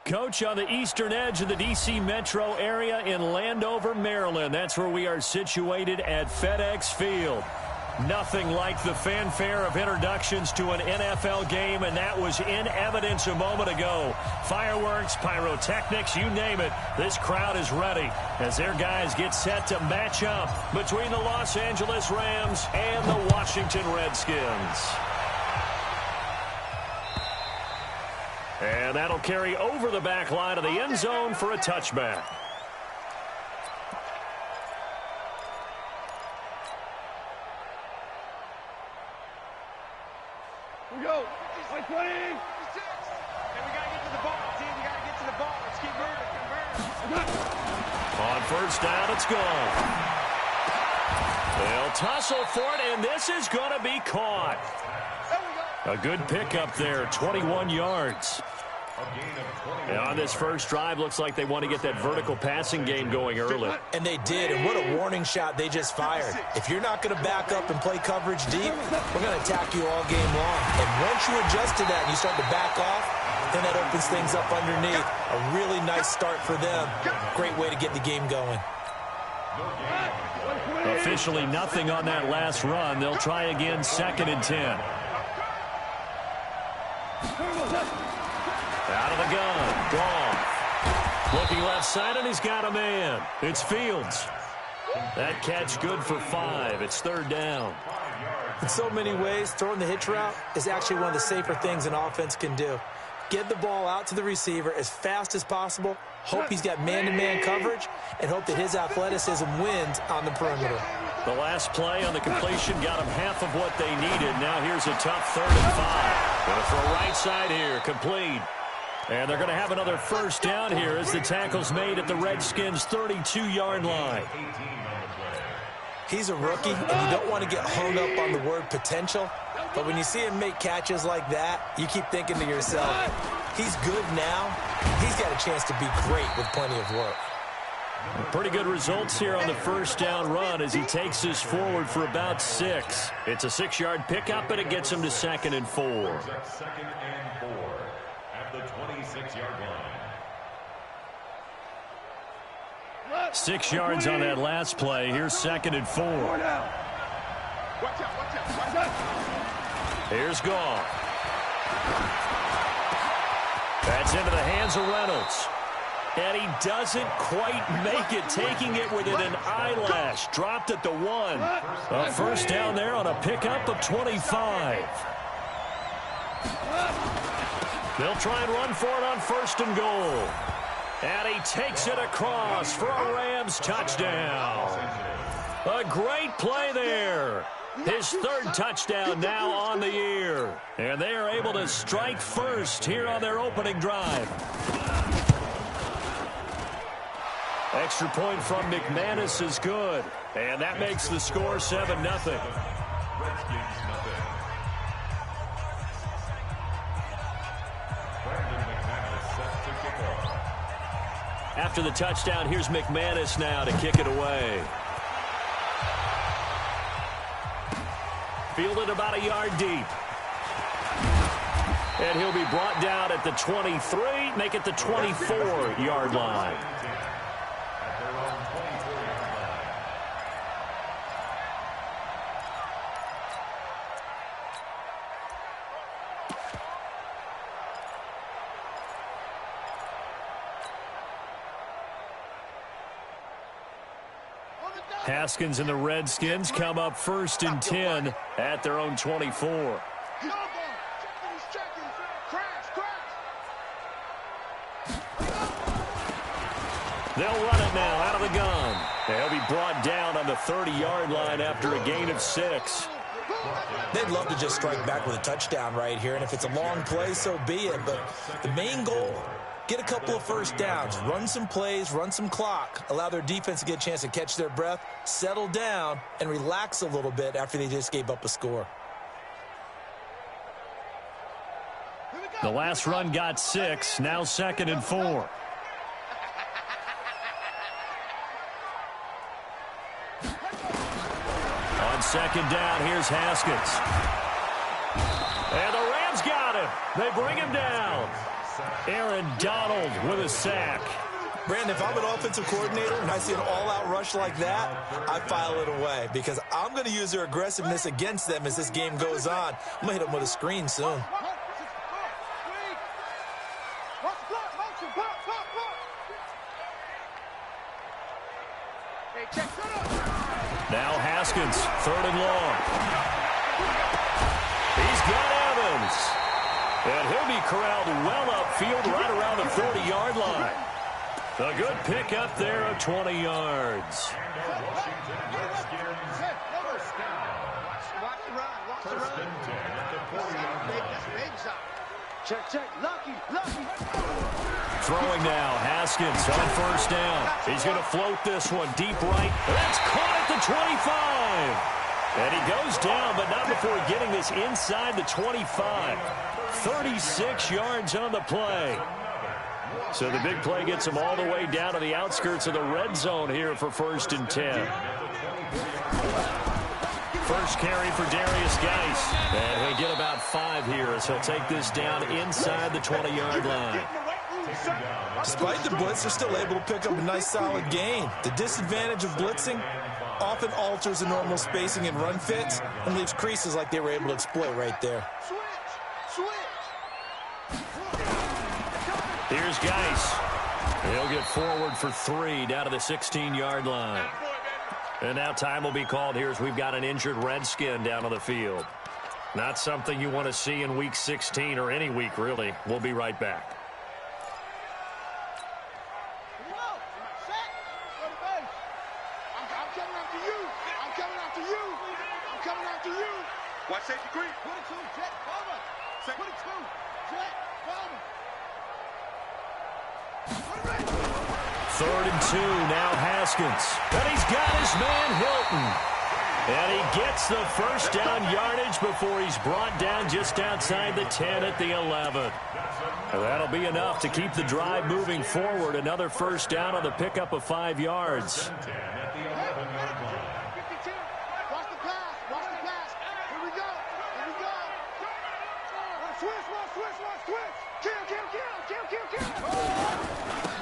Coach, on the eastern edge of the D.C. metro area in Landover, Maryland. That's where we are situated at FedEx Field. Nothing like the fanfare of introductions to an NFL game, and that was in evidence a moment ago. Fireworks, pyrotechnics, you name it. This crowd is ready as their guys get set to match up between the Los Angeles Rams and the Washington Redskins. And that'll carry over the back line of the end zone for a touchback. Here we go. Like 20. And we got to get to the ball, team. We got to get to the ball. Let's keep moving. On first down, it's gone. They'll tussle for it, and this is going to be caught. A good pickup there, 21 yards. And on this first drive, looks like they want to get that vertical passing game going early. And they did, and what a warning shot they just fired. If you're not going to back up and play coverage deep, we're going to attack you all game long. And once you adjust to that and you start to back off, then that opens things up underneath. A really nice start for them. Great way to get the game going. Officially nothing on that last run. They'll try again, 2nd and 10. Out of the gun, gone. Looking left side, and he's got a man. It's Fields. That catch good for 5. It's 3rd down. In so many ways, throwing the hitch route is actually one of the safer things an offense can do. Get the ball out to the receiver as fast as possible, hope he's got man-to-man coverage, and hope that his athleticism wins on the perimeter. The last play on the completion got them half of what they needed. Now here's a tough 3rd and 5. Going to throw right side here, complete. And they're going to have another first down here as the tackle's made at the Redskins' 32-yard line. He's a rookie, and you don't want to get hung up on the word potential. But when you see him make catches like that, you keep thinking to yourself, he's good now. He's got a chance to be great with plenty of work. Pretty good results here on the first down run as he takes this forward for about 6. It's a 6-yard pickup, and it gets him to 2nd and 4. 2nd and 4 at the 26-yard line. 6 yards on that last play. Here's 2nd and 4. Watch out. Here's Goff. That's into the hands of Reynolds. And he doesn't quite make it, taking it within an eyelash. Dropped at the 1. A first down there on a pickup of 25. They'll try and run for it on 1st and goal. And he takes it across for a Rams touchdown. A great play there. His 3rd touchdown now on the year. And they are able to strike first here on their opening drive. Extra point from McManus is good. And that makes the score 7-0. After the touchdown, here's McManus now to kick it away. Fielded about a yard deep. And he'll be brought down at the 23, make it the 24-yard line. Haskins and the Redskins come up 1st and 10 at their own 24. They'll run it now out of the gun. They'll be brought down on the 30-yard line after a gain of 6. They'd love to just strike back with a touchdown right here, and if it's a long play, so be it. But the main goal, get a couple of first downs, run some plays, run some clock, allow their defense to get a chance to catch their breath, settle down, and relax a little bit after they just gave up a score. The last run got 6, now 2nd and 4. On 2nd down, here's Haskins. And the Rams got him. They bring him down. Aaron Donald with a sack. Brandon, if I'm an offensive coordinator and I see an all-out rush like that, I file it away because I'm going to use their aggressiveness against them as this game goes on. I'm going to hit them with a screen soon. Now Haskins, 3rd and long. He's got Evans. And he'll be corralled well upfield right around the 40-yard line. A good pick up there of 20 yards. Check. Lucky. Throwing now, Haskins on 1st down. He's going to float this one deep right. That's caught at the 25. And he goes down, but not before getting this inside the 25. 36 yards on the play. So the big play gets him all the way down to the outskirts of the red zone here for 1st and 10. First carry for Darius Geis. And he'll get about 5 here as he'll take this down inside the 20-yard line. Despite the blitz, they're still able to pick up a nice solid gain. The disadvantage of blitzing often alters the normal spacing and run fits and leaves creases like they were able to exploit right there. Here's Geis. He'll get forward for 3 down to the 16-yard line. And now time will be called here as we've got an injured Redskin down on the field. Not something you want to see in Week 16 or any week, really. We'll be right back. Watch safety green. 22, jet, cover. 22, jet, cover. 3rd and 2, now Haskins. And he's got his man Hilton. And he gets the 1st down yardage before he's brought down just outside the 10 at the 11. And that'll be enough to keep the drive moving forward. Another 1st down on the pickup of 5 yards.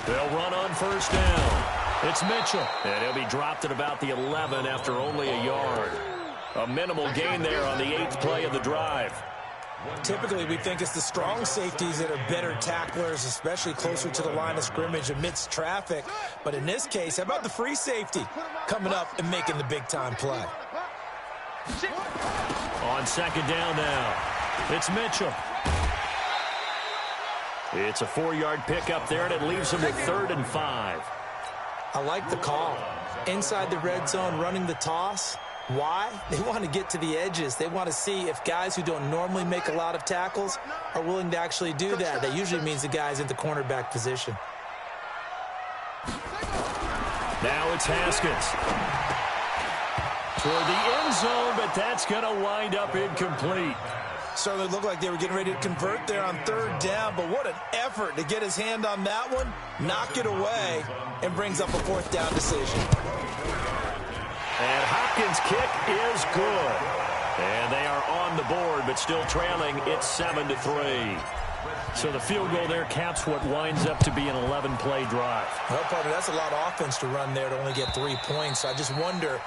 They'll run on 1st down. It's Mitchell. And he'll be dropped at about the 11 after only a yard. A minimal gain there on the 8th play of the drive. Typically, we think it's the strong safeties that are better tacklers, especially closer to the line of scrimmage amidst traffic. But in this case, how about the free safety coming up and making the big-time play? On 2nd down now, it's Mitchell. It's a 4-yard pickup there, and it leaves him with 3rd and 5. I like the call. Inside the red zone, running the toss. Why? They want to get to the edges. They want to see if guys who don't normally make a lot of tackles are willing to actually do that. That usually means the guy's in the cornerback position. Now it's Haskins. Toward the end zone, but that's going to wind up incomplete. Certainly looked like they were getting ready to convert there on 3rd down, but what an effort to get his hand on that one, knock it away, and brings up a 4th down decision. And Hopkins' kick is good. And they are on the board, but still trailing. It's 7-3. So the field goal there caps what winds up to be an 11-play drive. Well, partner, that's a lot of offense to run there to only get 3 points. So I just wonder,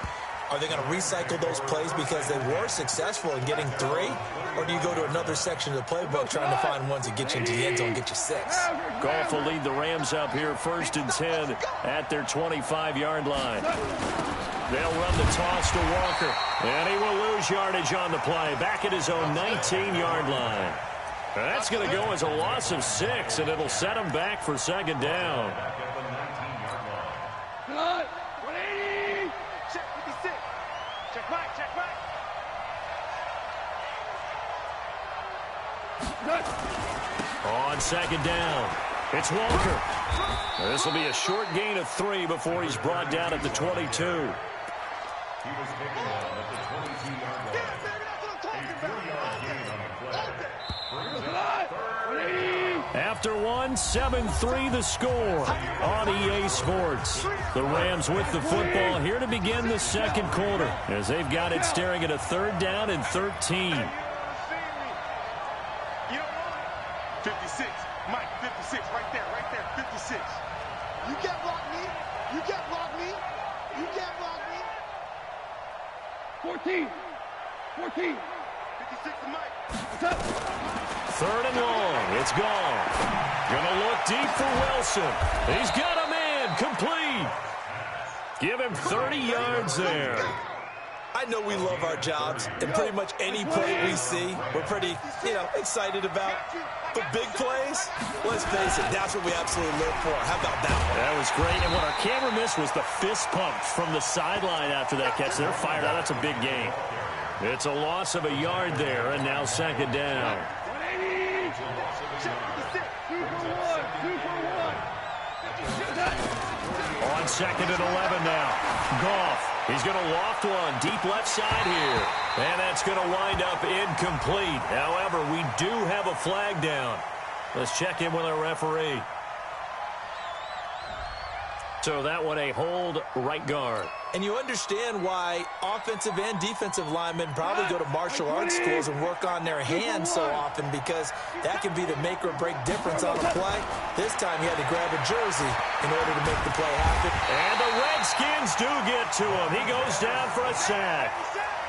are they going to recycle those plays because they were successful in getting 3? Or do you go to another section of the playbook trying to find ones that get you into the end zone, get you 6? Goff will lead the Rams up here 1st and 10 at their 25-yard line. They'll run the toss to Walker. And he will lose yardage on the play. Back at his own 19-yard line. That's going to go as a loss of 6, and it'll set him back for 2nd down. Good. 180. Check 56. Check back. On 2nd down, it's Walker. This will be a short gain of 3 before he's brought down at the 22. He was taken down at the 22-yard line. A 3-yard gain on the play. After one, 7-3 the score on EA Sports. The Rams with the football here to begin the 2nd quarter as they've got it staring at a 3rd down and 13. 56, Mike. You can't block me. You can't block me. 14. 14. 56 to Mike. What's up? 3rd and long. It's gone. Gonna look deep for Wilson. He's got a man. Complete. Give him 30 yards there. I know we love our jobs, and pretty much any play we see, we're pretty, excited about. But big plays, let's face it, that's what we absolutely live for. How about that one? That was great, and what our camera missed was the fist pump from the sideline after that catch. They're fired out. That's a big gain. It's a loss of a yard there, and now 2nd down. 2nd and 11 now. Goff. He's going to loft one deep left side here. And that's going to wind up incomplete. However, we do have a flag down. Let's check in with our referee. So that one a hold right guard. And you understand why offensive and defensive linemen probably go to martial arts schools and work on their hands so often, because that can be the make or break difference on a play. This time he had to grab a jersey in order to make the play happen. And the Redskins do get to him. He goes down for a sack.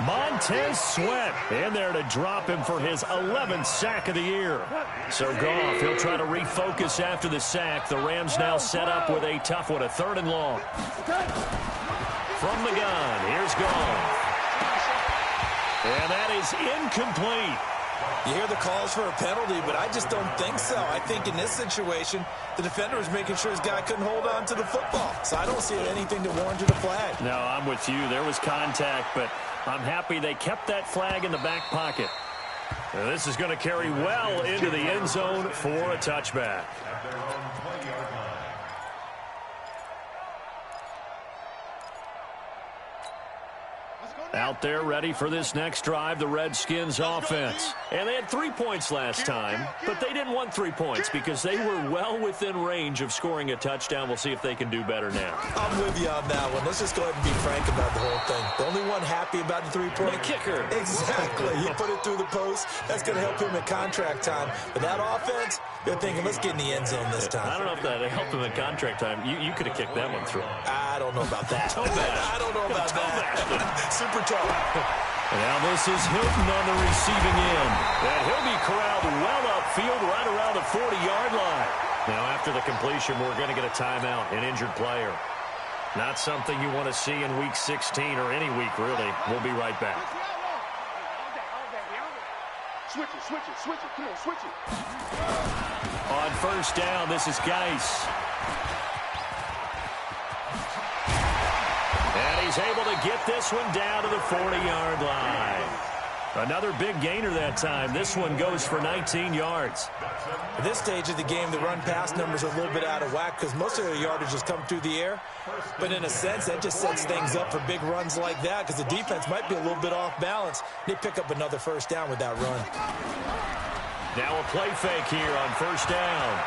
Montez Sweat in there to drop him for his 11th sack of the year. So Goff, he'll try to refocus after the sack. The Rams now set up with a tough one, a 3rd and long. From the gun, here's Goff. And that is incomplete. You hear the calls for a penalty, but I just don't think so. I think in this situation, the defender was making sure his guy couldn't hold on to the football. So I don't see anything to warrant a flag. No, I'm with you. There was contact, but I'm happy they kept that flag in the back pocket. And this is going to carry well into the end zone for a touchback. Out there ready for this next drive, the Redskins offense. And they had 3 points last time, but they didn't want 3 points because they were well within range of scoring a touchdown. We'll see if they can do better now. I'm with you on that one. Let's just go ahead and be frank about the whole thing. The only one happy about the 3-point. The kicker. Exactly. He put it through the post. That's going to help him at contract time. But that offense, they're thinking, let's get in the end zone this time. I don't know if that helped him at contract time. You could have kicked that one through. I don't know about that. I don't know about that. Super tough. Now this is Hilton on the receiving end. And he'll be corralled well upfield right around the 40-yard line. Now after the completion, we're going to get a timeout, an injured player. Not something you want to see in Week 16 or any week, really. We'll be right back. Switch it. Come on, switch it. On 1st down, this is Geis. And he's able to get this one down to the 40-yard line. Another big gainer that time. This one goes for 19 yards. At this stage of the game, the run-pass numbers are a little bit out of whack because most of their yardage has come through the air. But in a sense, that just sets things up for big runs like that because the defense might be a little bit off balance. They pick up another 1st down with that run. Now a play fake here on 1st down.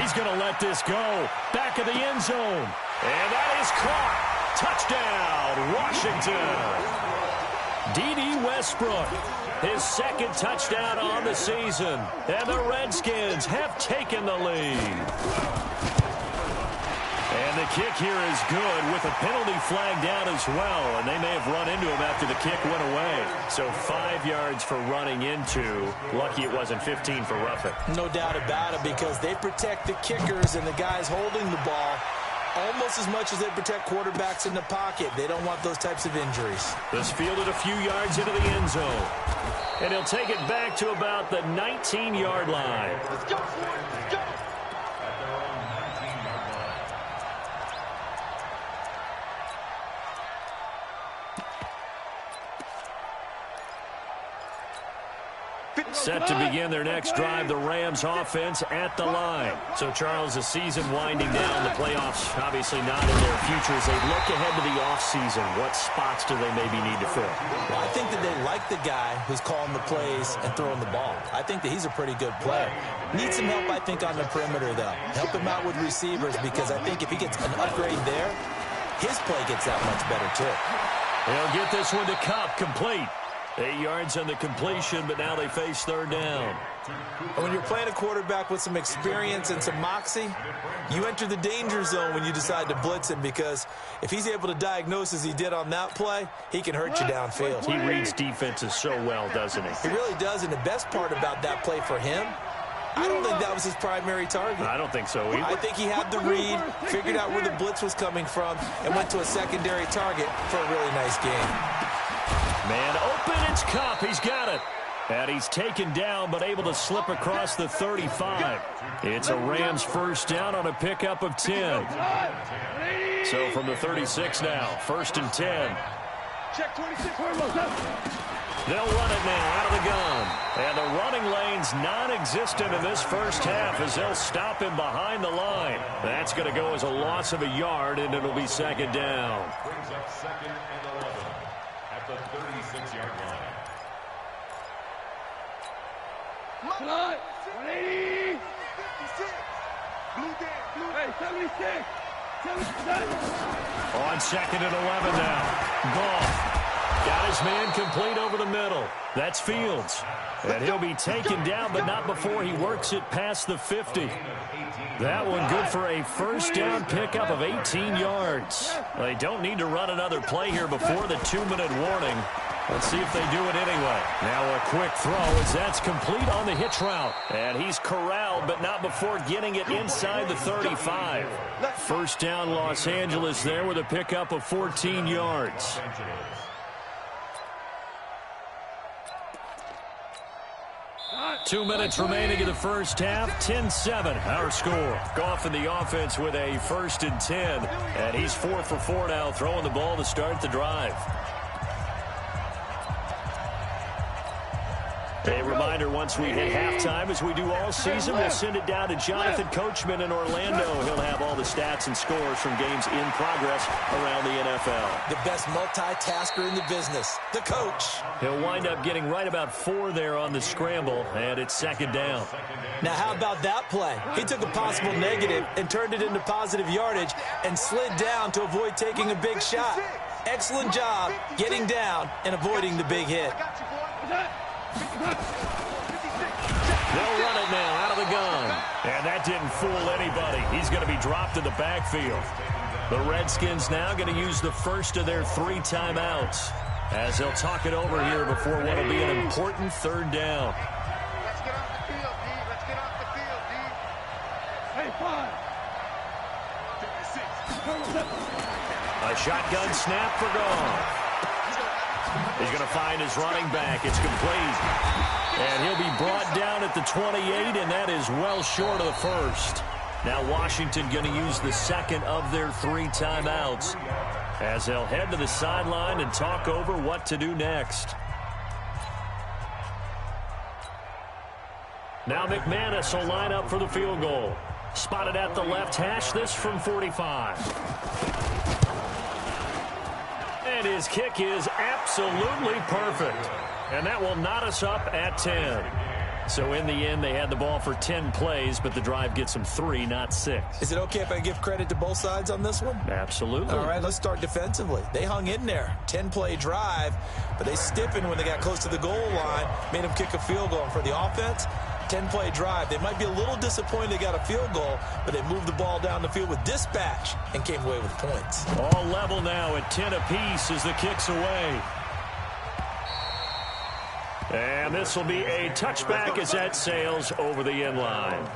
He's going to let this go. Back of the end zone. And that is caught. Touchdown, Washington. D.D. Westbrook, his 2nd touchdown on the season. And the Redskins have taken the lead. And the kick here is good with a penalty flag down as well. And they may have run into him after the kick went away. So 5 yards for running into. Lucky it wasn't 15 for roughing. No doubt about it, because they protect the kickers and the guys holding the ball almost as much as they protect quarterbacks in the pocket. They don't want those types of injuries. This fielded a few yards into the end zone. And he'll take it back to about the 19-yard line. Let's go, Ford. Let's go. Set to begin their next drive, the Rams offense at the line. So, Charles, the season winding down, the playoffs obviously not in their future. As they look ahead to the offseason, what spots do they maybe need to fill? Well, I think that they like the guy who's calling the plays and throwing the ball. I think that he's a pretty good player. Needs some help, I think, on the perimeter, though. Help him out with receivers, because I think if he gets an upgrade there, his play gets that much better, too. They'll get this one to Cup, complete. 8 yards on the completion, but now they face 3rd down. And when you're playing a quarterback with some experience and some moxie, you enter the danger zone when you decide to blitz him, because if he's able to diagnose as he did on that play, he can hurt you downfield. He reads defenses so well, doesn't he? He really does, and the best part about that play for him, I don't think that was his primary target. I don't think so either. I think he had the read, figured out where the blitz was coming from, and went to a secondary target for a really nice game. Man open, it's Cup. He's got it. And he's taken down, but able to slip across the 35. It's a Rams first down on a pickup of 10. So from the 36 now, 1st and 10. Check 26. They'll run it now out of the gun. And the running lane's non-existent in this first half as they'll stop him behind the line. That's going to go as a loss of a yard, and it'll be 2nd down. Brings up 2nd and 11 at the 36-yard line. Come on. 180. 56. Blue down. Hey, 76. 77. On 2nd and 11 now. Goff got his man complete over the middle. That's Fields. And he'll be taken down, but not before he works it past the 50. That one good for a first down pickup of 18 yards. They don't need to run another play here before the 2-minute warning. Let's see if they do it anyway. Now a quick throw as that's complete on the hitch route. And he's corralled, but not before getting it inside the 35. First down Los Angeles there with a pickup of 14 yards. 2 minutes remaining in the first half. 10-7 our score. Goff in the offense with a 1st and 10. And he's 4 for 4 now, throwing the ball to start the drive. A reminder, once we hit halftime, as we do all season, we'll send it down to Jonathan Coachman in Orlando. He'll have all the stats and scores from games in progress around the NFL. The best multitasker in the business, the coach. He'll wind up getting right about 4 there on the scramble, and it's 2nd down. Now, how about that play? He took a possible negative and turned it into positive yardage and slid down to avoid taking a big shot. Excellent job getting down and avoiding the big hit. They'll run it now out of the gun. And that didn't fool anybody. He's going to be dropped in the backfield. The Redskins now going to use the first of their 3 timeouts as they'll talk it over here before what will be an important 3rd down. Let's get off the field, D. Let's get off the field, D. Hey, 5. A shotgun snap for Goff. He's going to find his running back. It's complete. And he'll be brought down at the 28, and that is well short of the 1st. Now Washington going to use the 2nd of their 3 timeouts as they'll head to the sideline and talk over what to do next. Now McManus will line up for the field goal. Spotted at the left hash, this from 45. And his kick is absolutely perfect. And that will knot us up at 10. So in the end, they had the ball for 10 plays, but the drive gets them 3, not 6. Is it okay if I give credit to both sides on this one? Absolutely. All right, let's start defensively. They hung in there. 10-play drive, but they stiffened when they got close to the goal line, made them kick a field goal. And for the offense, 10-play drive. They might be a little disappointed they got a field goal, but they moved the ball down the field with dispatch and came away with points. All level now at 10 apiece as the kick's away. And this will be a touchback as that sails over the end line.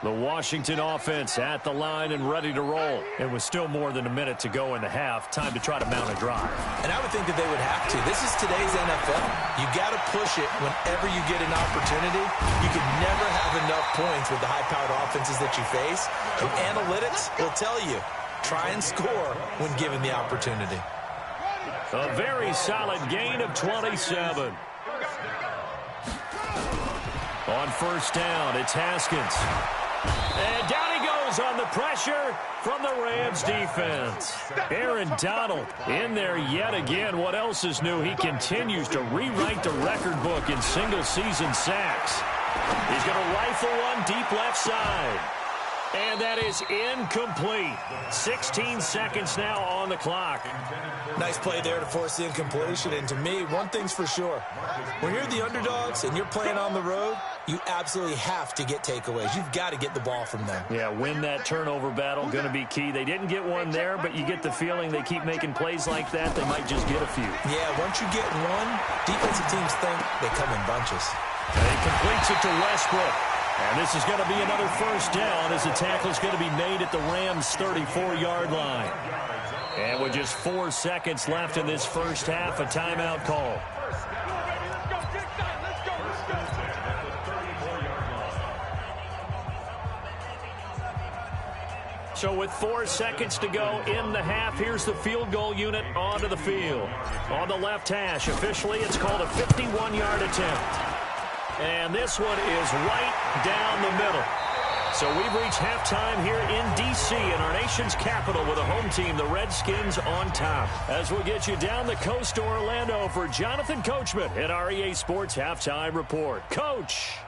The Washington offense at the line and ready to roll. It was still more than a minute to go in the half. Time to try to mount a drive. And I would think that they would have to. This is today's NFL. You got to push it whenever you get an opportunity. You can never have enough points with the high-powered offenses that you face. And analytics will tell you, try and score when given the opportunity. A very solid gain of 27. On first down, it's Haskins. And down he goes on the pressure from the Rams defense. Aaron Donald in there yet again. What else is new? He continues to rewrite the record book in single-season sacks. He's going to rifle one deep left side. And that is incomplete. 16 seconds now on the clock. Nice play there to force the incompletion. And to me, one thing's for sure. When you're the underdogs and you're playing on the road, you absolutely have to get takeaways. You've got to get the ball from them. Yeah, win that turnover battle, going to be key. They didn't get one there, but you get the feeling they keep making plays like that, they might just get a few. Yeah, once you get one, defensive teams think they come in bunches. And he completes it to Westbrook. And this is going to be another first down as the tackle is going to be made at the Rams' 34-yard line. And with just 4 seconds left in this first half, a timeout call. So with 4 seconds to go in the half, here's the field goal unit onto the field. On the left hash, officially it's called a 51-yard attempt. And this one is right down the middle. So we've reached halftime here in D.C. in our nation's capital with a home team, the Redskins, on top. As we'll get you down the coast to Orlando for Jonathan Coachman in our EA Sports Halftime Report. Coach.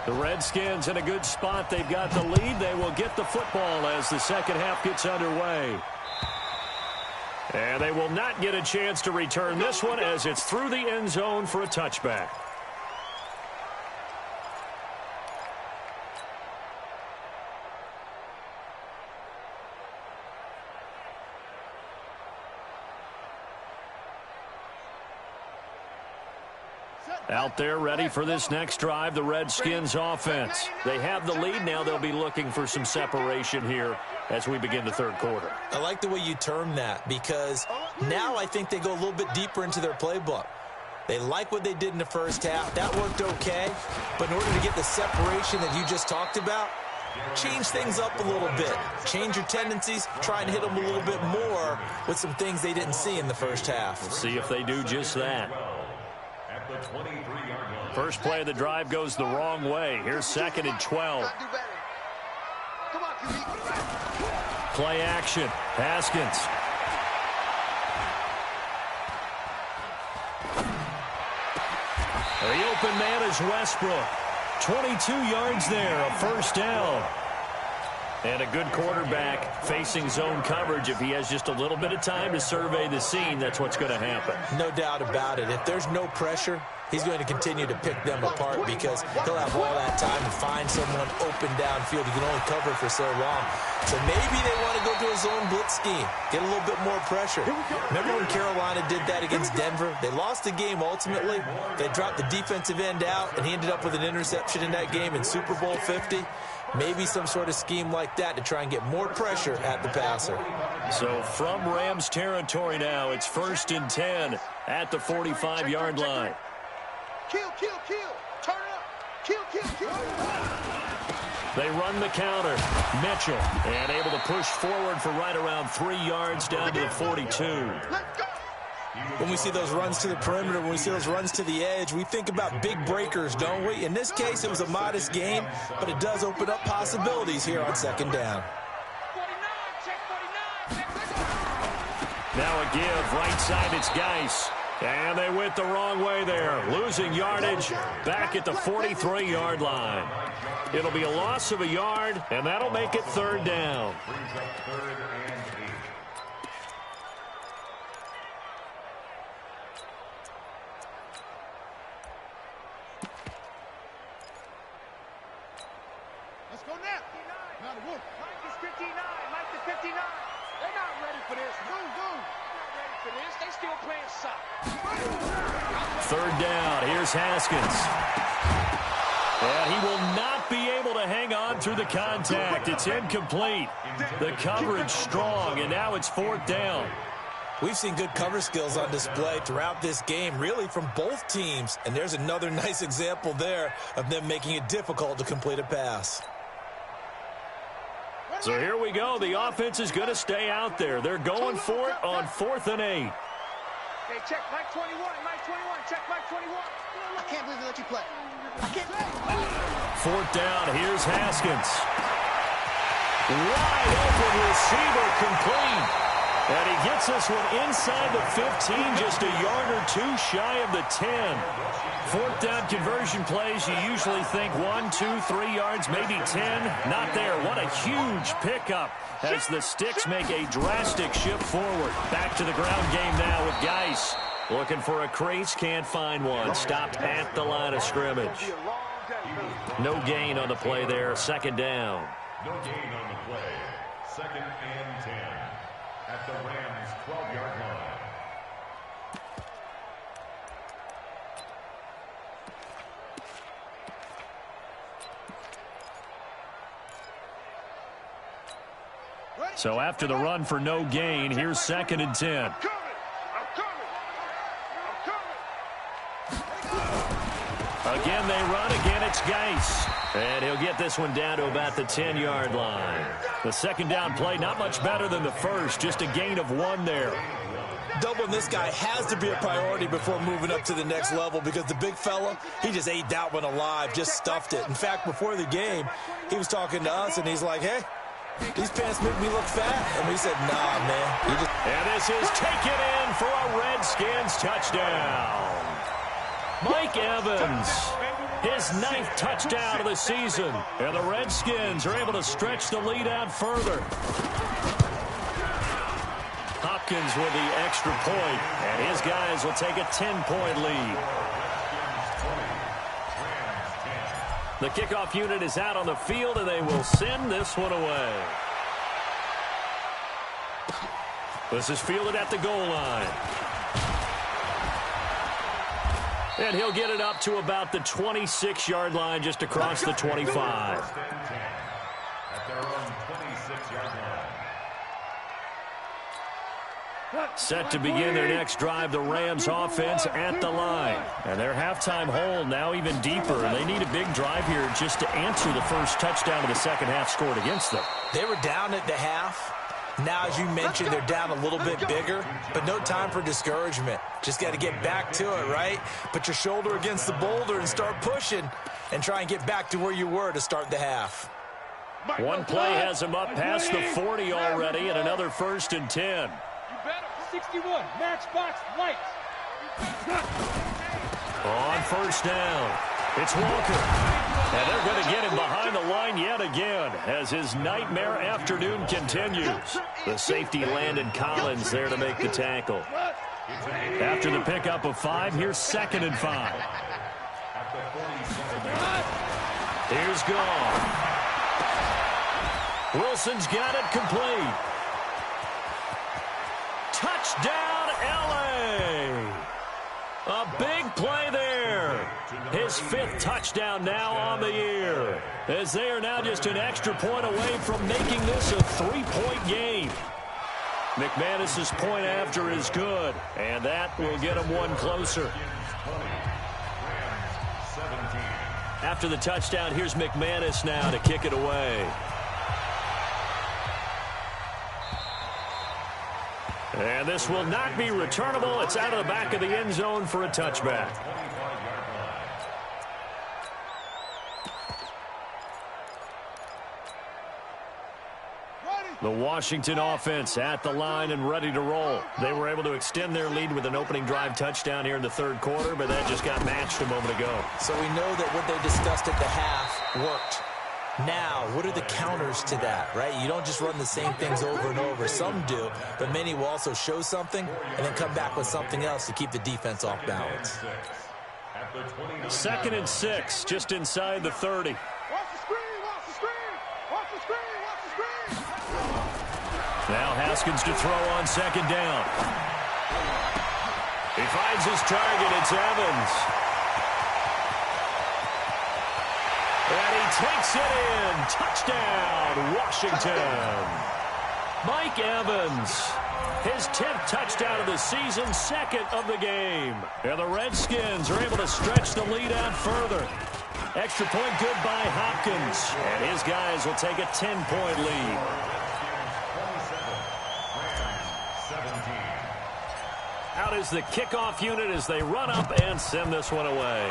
The Redskins in a good spot. They've got the lead. They will get the football as the second half gets underway. And they will not get a chance to return this one as it's through the end zone for a touchback. Out there ready for this next drive, the Redskins offense. They have the lead. Now they'll be looking for some separation here as we begin the third quarter. I like the way you term that because now I think they go a little bit deeper into their playbook. They like what they did in the first half. That worked okay. But in order to get the separation that you just talked about, change things up a little bit. Change your tendencies. Try and hit them a little bit more with some things they didn't see in the first half. We'll see if they do just that. First play of the drive goes the wrong way. Here's 2nd and 12. Play action. Haskins. The open man is Westbrook. 22 yards there, a first down. And a good quarterback facing zone coverage. If he has just a little bit of time to survey the scene, that's what's going to happen. No doubt about it. If there's no pressure, he's going to continue to pick them apart because he'll have all that time to find someone open downfield. He can only cover for so long. So maybe they want to go to a zone blitz scheme, get a little bit more pressure. Remember when Carolina did that against Denver? They lost the game ultimately. They dropped the defensive end out, and he ended up with an interception in that game in Super Bowl 50. Maybe some sort of scheme like that to try and get more pressure at the passer. So from Rams territory now, it's 1st and 10 at the 45-yard line. Kill, kill, kill. Turn it up. Kill, kill, kill. They run the counter. Mitchell, and able to push forward for right around 3 yards down to the 42. Let's go. When we see those runs to the perimeter, when we see those runs to the edge, we think about big breakers, don't we? In this case, it was a modest gain, but it does open up possibilities here on 2nd down. 49, check 49. Now a give. Right side, it's Geis. And they went the wrong way there. Losing yardage back at the 43-yard line. It'll be a loss of a yard, and that'll make it 3rd down. Let's go now. Now the wolf. Mike is 59. Mike is 59. They're not ready for this. Go, go. They're not ready for this. They still playing soccer. 3rd down. Here's Haskins. And he will not be able to hang on through the contact. It's incomplete. The coverage strong, and now it's 4th down. We've seen good cover skills on display throughout this game, really from both teams. And there's another nice example there of them making it difficult to complete a pass. So here we go. The offense is going to stay out there. They're going for it on 4th and 8. Hey, check Mike 21. Mike 21. Check Mike 21. I can't believe they let you play. I can't play. 4th down. Here's Haskins. Wide open receiver complete. And he gets this one inside the 15, just a yard or two shy of the 10. Fourth down conversion plays, you usually think 1, 2, 3 yards, maybe 10. Not there. What a huge pickup as the Sticks make a drastic shift forward. Back to the ground game now with Geis. Looking for a crease, can't find one. Stopped at the line of scrimmage. No gain on the play there. Second down. No gain on the play. Second and 10 at the Rams' 12-yard line. So after the run for no gain, here's second and 10. Again, they run. Again, it's Geis. And he'll get this one down to about the 10-yard line. The second down play, not much better than the first. Just a gain of 1 there. Doubling this guy has to be a priority before moving up to the next level because the big fella, he just ate that one alive, just stuffed it. In fact, before the game, he was talking to us, and he's like, hey, these pants make me look fat. And we said, nah, man. And this is taken in for a Redskins touchdown. Mike Evans, his 9th touchdown of the season. And the Redskins are able to stretch the lead out further. Hopkins with the extra point, and his guys will take a 10-point lead. The kickoff unit is out on the field, and they will send this one away. This is fielded at the goal line. And he'll get it up to about the 26-yard line, just across the 25. At their own 26-yard line. Set to begin their next drive, the Rams offense at the line. And their halftime hole now even deeper, and they need a big drive here just to answer the first touchdown of the second half scored against them. They were down at the half. Now, as you mentioned, they're down a little bit bigger, but no time for discouragement. Just got to get back to it, right? Put your shoulder against the boulder and start pushing and try and get back to where you were to start the half. One play has them up past the 40 already, and another 1st and 10. 61, matchbox lights. On first down, it's Walker. And they're going to get him behind the line yet again as his nightmare afternoon continues. The safety Landon Collins there to make the tackle. After the pickup of 5, here's 2nd and 5. Here's Gone. Wilson's got it complete. Touchdown, L.A. A big play there. His 5th touchdown now on the year, as they are now just an extra point away from making this a 3-point game. McManus's point after is good, and that will get him one closer. After the touchdown, here's McManus now to kick it away. And this will not be returnable. It's out of the back of the end zone for a touchback. The Washington offense at the line and ready to roll. They were able to extend their lead with an opening drive touchdown here in the 3rd quarter, but that just got matched a moment ago. So we know that what they discussed at the half worked. Now, what are the counters to that, right? You don't just run the same things over and over. Some do, but many will also show something and then come back with something else to keep the defense off balance. 2nd and 6, just inside the 30. Now Haskins to throw on 2nd down. He finds his target. It's Evans. And he takes it in. Touchdown, Washington. Mike Evans, his 10th touchdown of the season, 2nd of the game. And the Redskins are able to stretch the lead out further. Extra point good by Hopkins. And his guys will take a 10-point lead. Out is the kickoff unit as they run up and send this one away.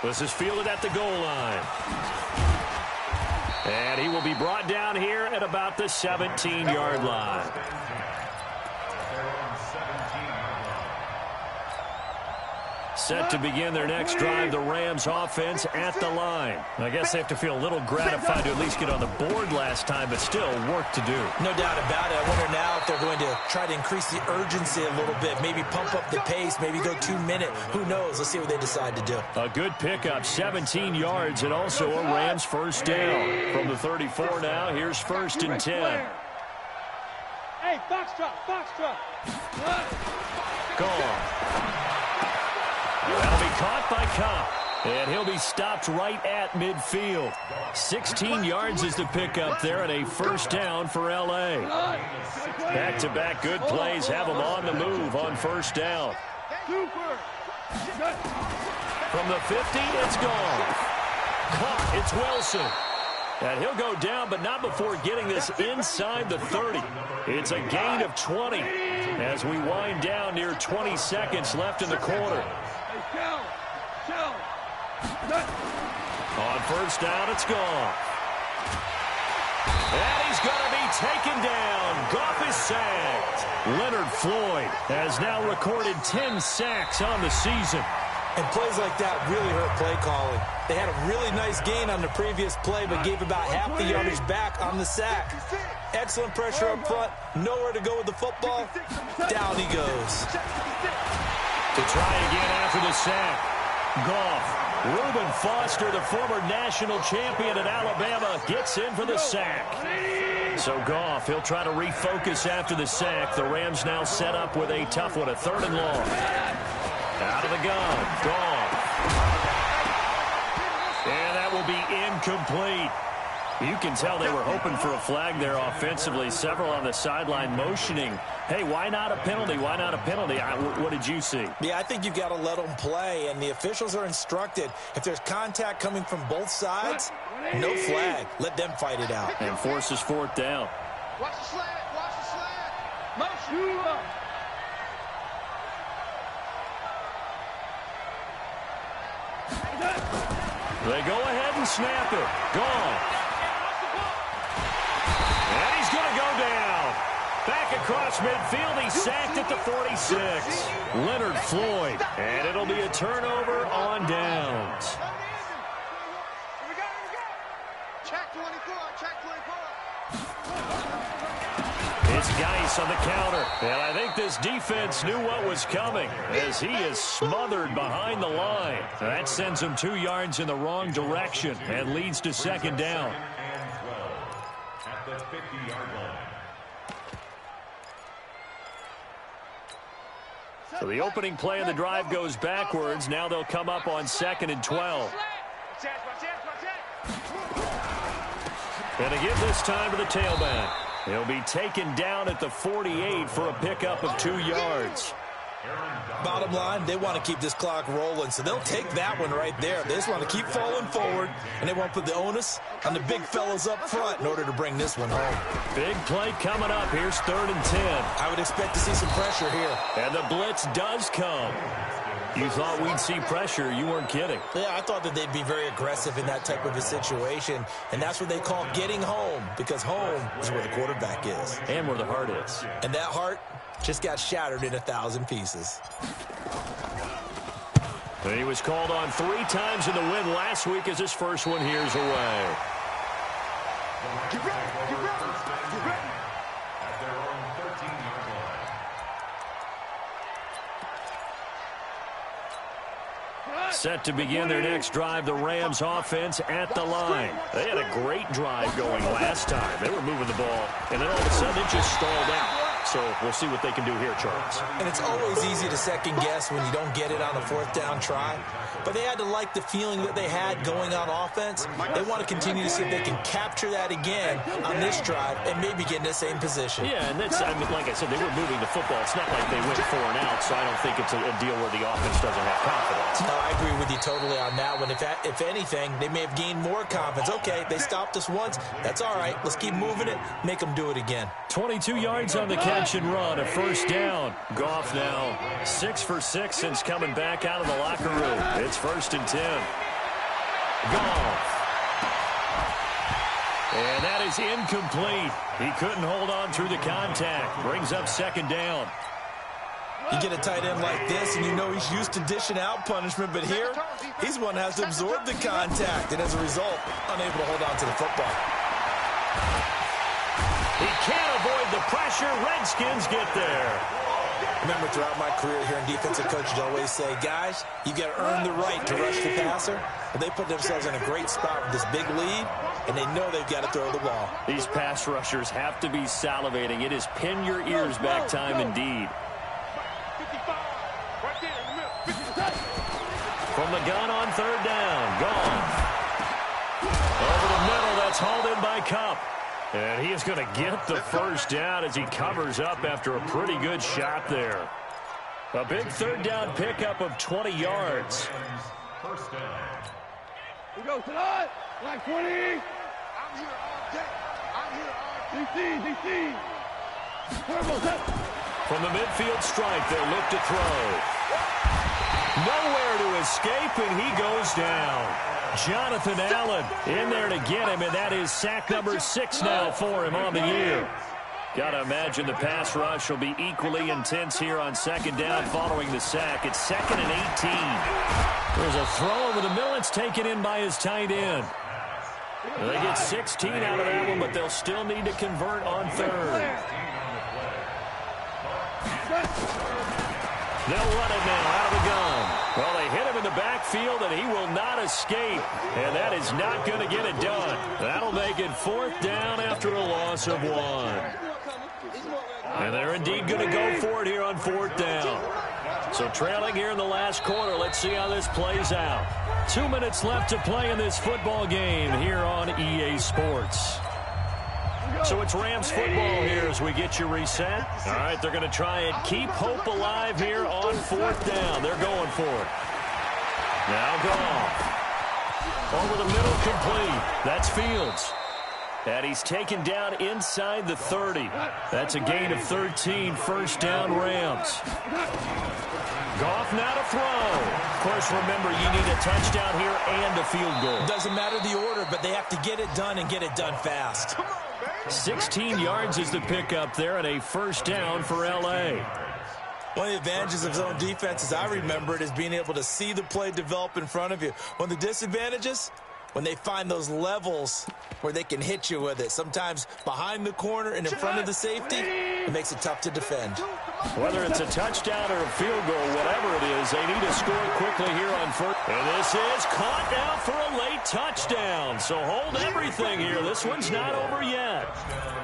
This is fielded at the goal line. And he will be brought down here at about the 17-yard line. Set to begin their next drive, the Rams offense at the line. I guess they have to feel a little gratified to at least get on the board last time, but still work to do. No doubt about it. I wonder now if they're going to try to increase the urgency a little bit, maybe pump up the pace, maybe go 2 minute. Who knows? Let's see what they decide to do. A good pickup, 17 yards, and also a Rams first down. From the 34 now, here's 1st and 10. Hey, box truck. Gone. That'll be caught by Cobb, and he'll be stopped right at midfield. 16 yards is the pickup there, and a first down for L.A. Back-to-back good plays have them on the move on first down. From the 50, it's gone. Caught, it's Wilson. And he'll go down, but not before getting this inside the 30. It's a gain of 20 as we wind down near 20 seconds left in the quarter. On first down, it's gone. And he's going to be taken down. Goff is sacked. Leonard Floyd has now recorded 10 sacks on the season. And plays like that really hurt play calling. They had a really nice gain on the previous play, but gave about half the yardage back on the sack. Excellent pressure up front. Nowhere to go with the football. Down he goes. To try again after the sack. Goff. Reuben Foster, the former national champion at Alabama, gets in for the sack. So Goff, he'll try to refocus after the sack. The Rams now set up with a tough one, a 3rd and long. Out of the gun, Goff. And that will be incomplete. You can tell they were hoping for a flag there offensively. Several on the sideline motioning, hey, why not a penalty? Why not a penalty? What did you see? Yeah, I think you've got to let them play, and the officials are instructed. If there's contact coming from both sides, no flag. Let them fight it out. And forces 4th down. Watch the slant. Motion. They go ahead and snap it. Gone. And he's going to go down. Back across midfield. He's sacked at the 46. Leonard Floyd. And it'll be a turnover on downs. Here we go. Check 24. It's Geis on the counter. And I think this defense knew what was coming as he is smothered behind the line. That sends him 2 yards in the wrong direction and leads to 2nd down. At the 50-yard line. So the opening play of the drive goes backwards. Now they'll come up on 2nd and 12. And to give this time to the tailback. He'll be taken down at the 48 for a pickup of 2 yards. Bottom line, they want to keep this clock rolling, so they'll take that one right there. They just want to keep falling forward, and they won't put the onus on the big fellas up front in order to bring this one home. Big play coming up. Here's 3rd and 10. I would expect to see some pressure here. And the blitz does come. You thought we'd see pressure. You weren't kidding. Yeah, I thought that they'd be very aggressive in that type of a situation, and that's what they call getting home, because home is where the quarterback is. And where the heart is. And that heart just got shattered in 1,000 pieces. And he was called on 3 times in the win last week as his first one here's away. Get ready. At their own 13-yard line. Set to begin their next drive, the Rams offense at the line. They had a great drive going last time. They were moving the ball, and then all of a sudden it just stalled out. So we'll see what they can do here, Charles. And it's always easy to second guess when you don't get it on a 4th down try. But they had to like the feeling that they had going on offense. They want to continue to see if they can capture that again on this drive and maybe get in the same position. Yeah, and that's, I mean, like I said, they were moving the football. It's not like they went 4 and out, so I don't think it's a deal where the offense doesn't have confidence. No, I agree with you totally on that one. If anything, they may have gained more confidence. Okay, they stopped us once. That's all right. Let's keep moving it. Make them do it again. 22 yards on the catch and run, a first down. Goff now 6 for 6 since coming back out of the locker room. It's 1st and 10. Goff. And that is incomplete. He couldn't hold on through the contact. Brings up second down. You get a tight end like this, and you know he's used to dishing out punishment, but here, he's one that has to absorb the contact, and as a result, unable to hold on to the football. He can't avoid the pressure. Redskins get there. Remember, throughout my career here in defensive coach, I'd always say, guys, you got to earn the right to rush the passer. But they put themselves in a great spot with this big lead, and they know they've got to throw the ball. These pass rushers have to be salivating. It is pin your ears back time indeed. From the gun on third down. Gone. Over the middle, that's hauled in by Cup. And he is going to get the first down as he covers up after a pretty good shot there. A big third down pickup of 20 yards. First down. We go tonight. Like 20. I'm here all day. I'm here all day. DC. From the midfield stripe, they'll look to throw. Nowhere to escape, and he goes down. Jonathan Allen in there to get him, and that is sack number 6 now for him on the year. Got to imagine the pass rush will be equally intense here on second down following the sack. It's 2nd and 18. There's a throw over the middle. It's taken in by his tight end. They get 16 out of that one, but they'll still need to convert on third. They'll run it now out of the gun. Well, they hit him in the backfield, and he will not escape. And that is not going to get it done. That'll make it 4th down after a loss of 1. And they're indeed going to go for it here on 4th down. So trailing here in the last quarter. Let's see how this plays out. 2 minutes left to play in this football game here on EA Sports. So it's Rams football here as we get you reset. All right, they're going to try and keep hope alive here on 4th down. They're going for it. Now Goff. Over the middle, complete. That's Fields. And he's taken down inside the 30. That's a gain of 13. First down, Rams. Goff now to throw. Of course, remember, you need a touchdown here and a field goal. Doesn't matter the order, but they have to get it done and get it done fast. 16 yards is the pickup there, and a first down for L.A. One of the advantages of zone defense, as I remember it, is being able to see the play develop in front of you. One of the disadvantages, when they find those levels where they can hit you with it. Sometimes behind the corner and in front of the safety, it makes it tough to defend. Whether it's a touchdown or a field goal, whatever it is, they need to score quickly here on first. And this is caught now for a late touchdown. So hold everything here. This one's not over yet.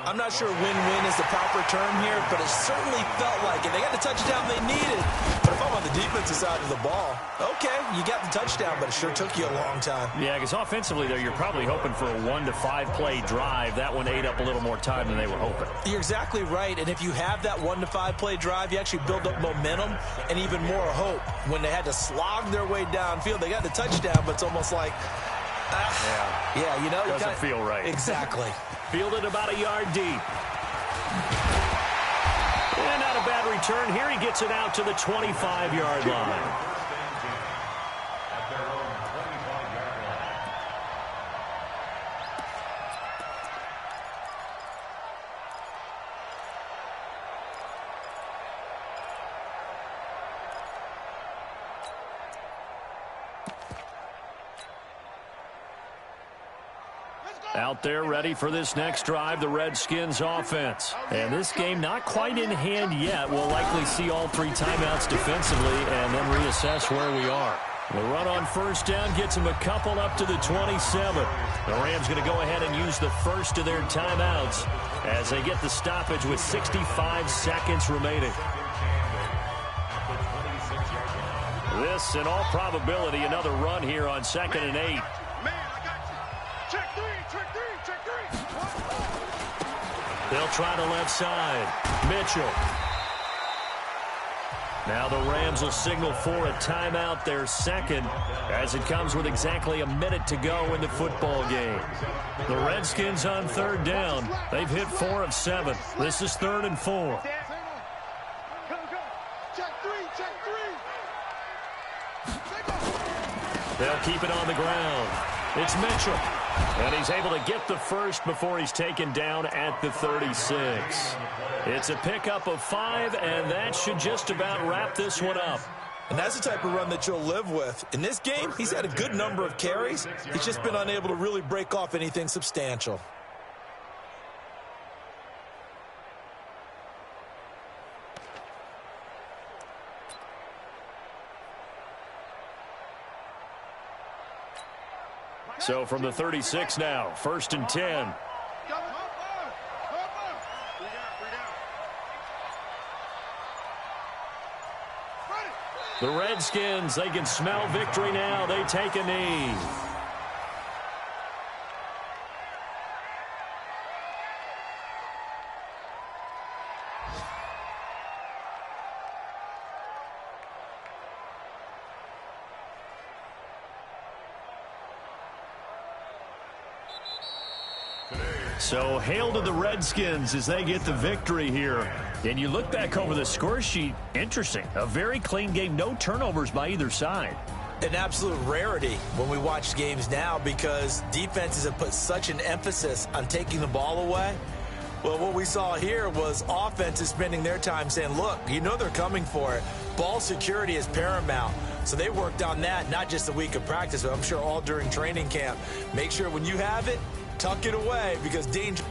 I'm not sure win-win is the proper term here, but it certainly felt like it. They got the touchdown they needed. But if I'm on the defensive side of the ball, okay, you got the touchdown, but it sure took you a long time. Yeah, because offensively, though, you're probably hoping for a 1 to 5 play drive. That one ate up a little more time than they were hoping. You're exactly right, and if you have that 1 to 5 play drive, you actually build up momentum and even more hope. When they had to slog their way downfield, they got the touchdown, but it's almost like, yeah, you know, doesn't feel right. Exactly. Fielded about a yard deep. And not a bad return here. He gets it out to the 25-yard line. Out there ready for this next drive, the Redskins offense. And this game not quite in hand yet. We'll likely see all 3 timeouts defensively and then reassess where we are. The run on first down gets them a couple up to the 27. The Rams going to go ahead and use the first of their timeouts as they get the stoppage with 65 seconds remaining. This, in all probability, another run here on 2nd and 8. They'll try the left side. Mitchell. Now the Rams will signal for a timeout, their second, as it comes with exactly a minute to go in the football game. The Redskins on third down. They've hit 4 of 7. This is 3rd and 4. They'll keep it on the ground. It's Mitchell. And he's able to get the first before he's taken down at the 36. It's a pickup of 5, and that should just about wrap this one up. And that's the type of run that you'll live with. In this game, he's had a good number of carries. He's just been unable to really break off anything substantial. So from the 36 now, 1st and 10. The Redskins, they can smell victory now. They take a knee. So hail to the Redskins as they get the victory here. And you look back over the score sheet, interesting. A very clean game, no turnovers by either side. An absolute rarity when we watch games now because defenses have put such an emphasis on taking the ball away. Well, what we saw here was offenses spending their time saying, look, you know they're coming for it. Ball security is paramount. So they worked on that, not just a week of practice, but I'm sure all during training camp. Make sure when you have it, tuck it away because danger.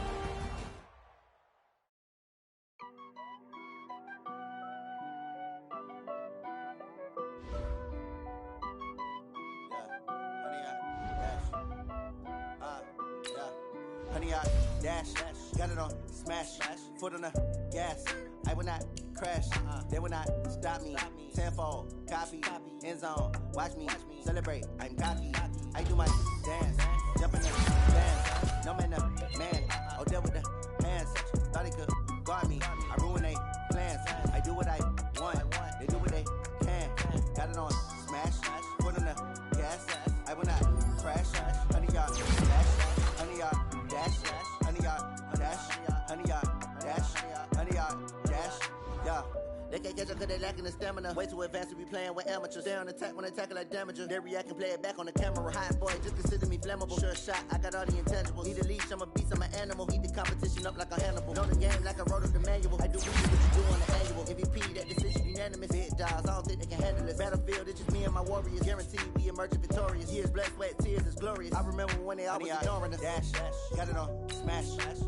Got it on smash, foot on the gas. I will not crash, they will not stop me. Tenfold, copy, end zone, watch me celebrate. I'm cocky, I do my dance, jump in the dance. No man, the man, oh there with the hands. Thought he could guard me, I ruin they plans. I do what I want, they do what they can. Got it on smash, foot on the gas. I will not crash, 100 yard dash, 100 yard dash. 100 yard dash, 100 yard dash, 100 yard dash, yeah. They can't catch up cause they lacking the stamina. Way too advanced to be playing with amateurs. Stay on attack when they tackle like damager. They react and play it back on the camera. Hot boy, just consider me flammable. Sure shot, I got all the intangibles. Need a leash, I'm a beast, I'm an animal. Eat the competition up like a Hannibal. Know the game like I wrote up the manual. I do what you do on the annual. MVP, that decision unanimous. Big dogs, I don't think they can handle this. Battlefield, it's just me and my warriors. Guaranteed we emerge victorious. Years, blood, sweat, tears, it's glorious. I remember when they always ignoring us. Dash, got it on smash,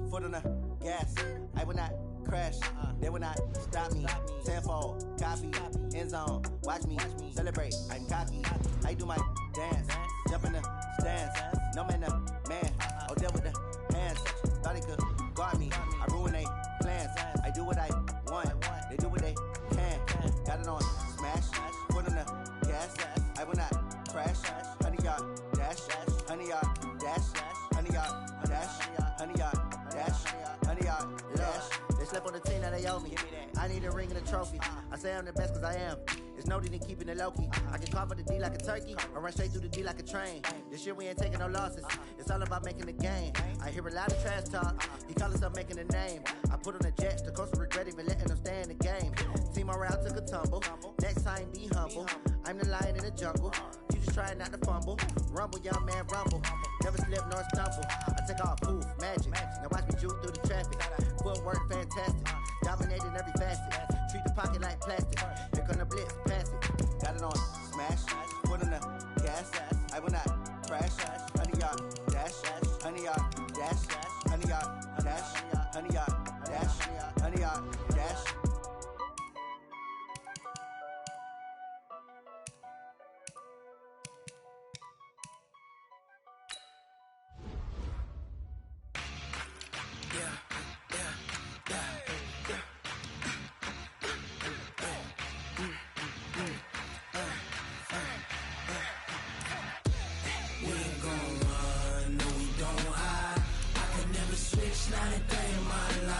foot on the gas. I will not crash, they will not stop me. Tenfold, copy, end zone, watch me celebrate. I'm cocky, I do my dance, jump in the stands. No man, the man, oh there with the hands. Thought he could guard me, I ruin they plans. I do what I want, they do what they can. Got it on smash, foot on the gas. I will not crash, 100 yard dash, 100 yard dash, 100 yard dash, 100 yard dash, 100 yard dash. They slept on the team that they owe me. I need a ring and a trophy. I say I'm the best cause I am. It's no need in keeping it low-key. I can cover the D like a turkey or run straight through the D like a train. This year we ain't taking no losses. It's all about making the game. I hear a lot of trash talk. He call himself making a name. I put on the Jets. The coach will regret even letting them stay in the game. Team morale took a tumble. Next time be humble. I'm the lion in the jungle. You just try not to fumble. Rumble, young man, rumble. Never slip nor stumble. I take off, poof, magic. Now watch me juke through the traffic. Footwork fantastic. Dominating every facet. Treat the pocket like plastic. Here come the blitz, pass it. Got it on smash. Foot on the gas. I will not crash. 100 yard dash. 100 yard dash. 100 yard dash. 100 yard dash. 100 yard dash. Not a day in my life.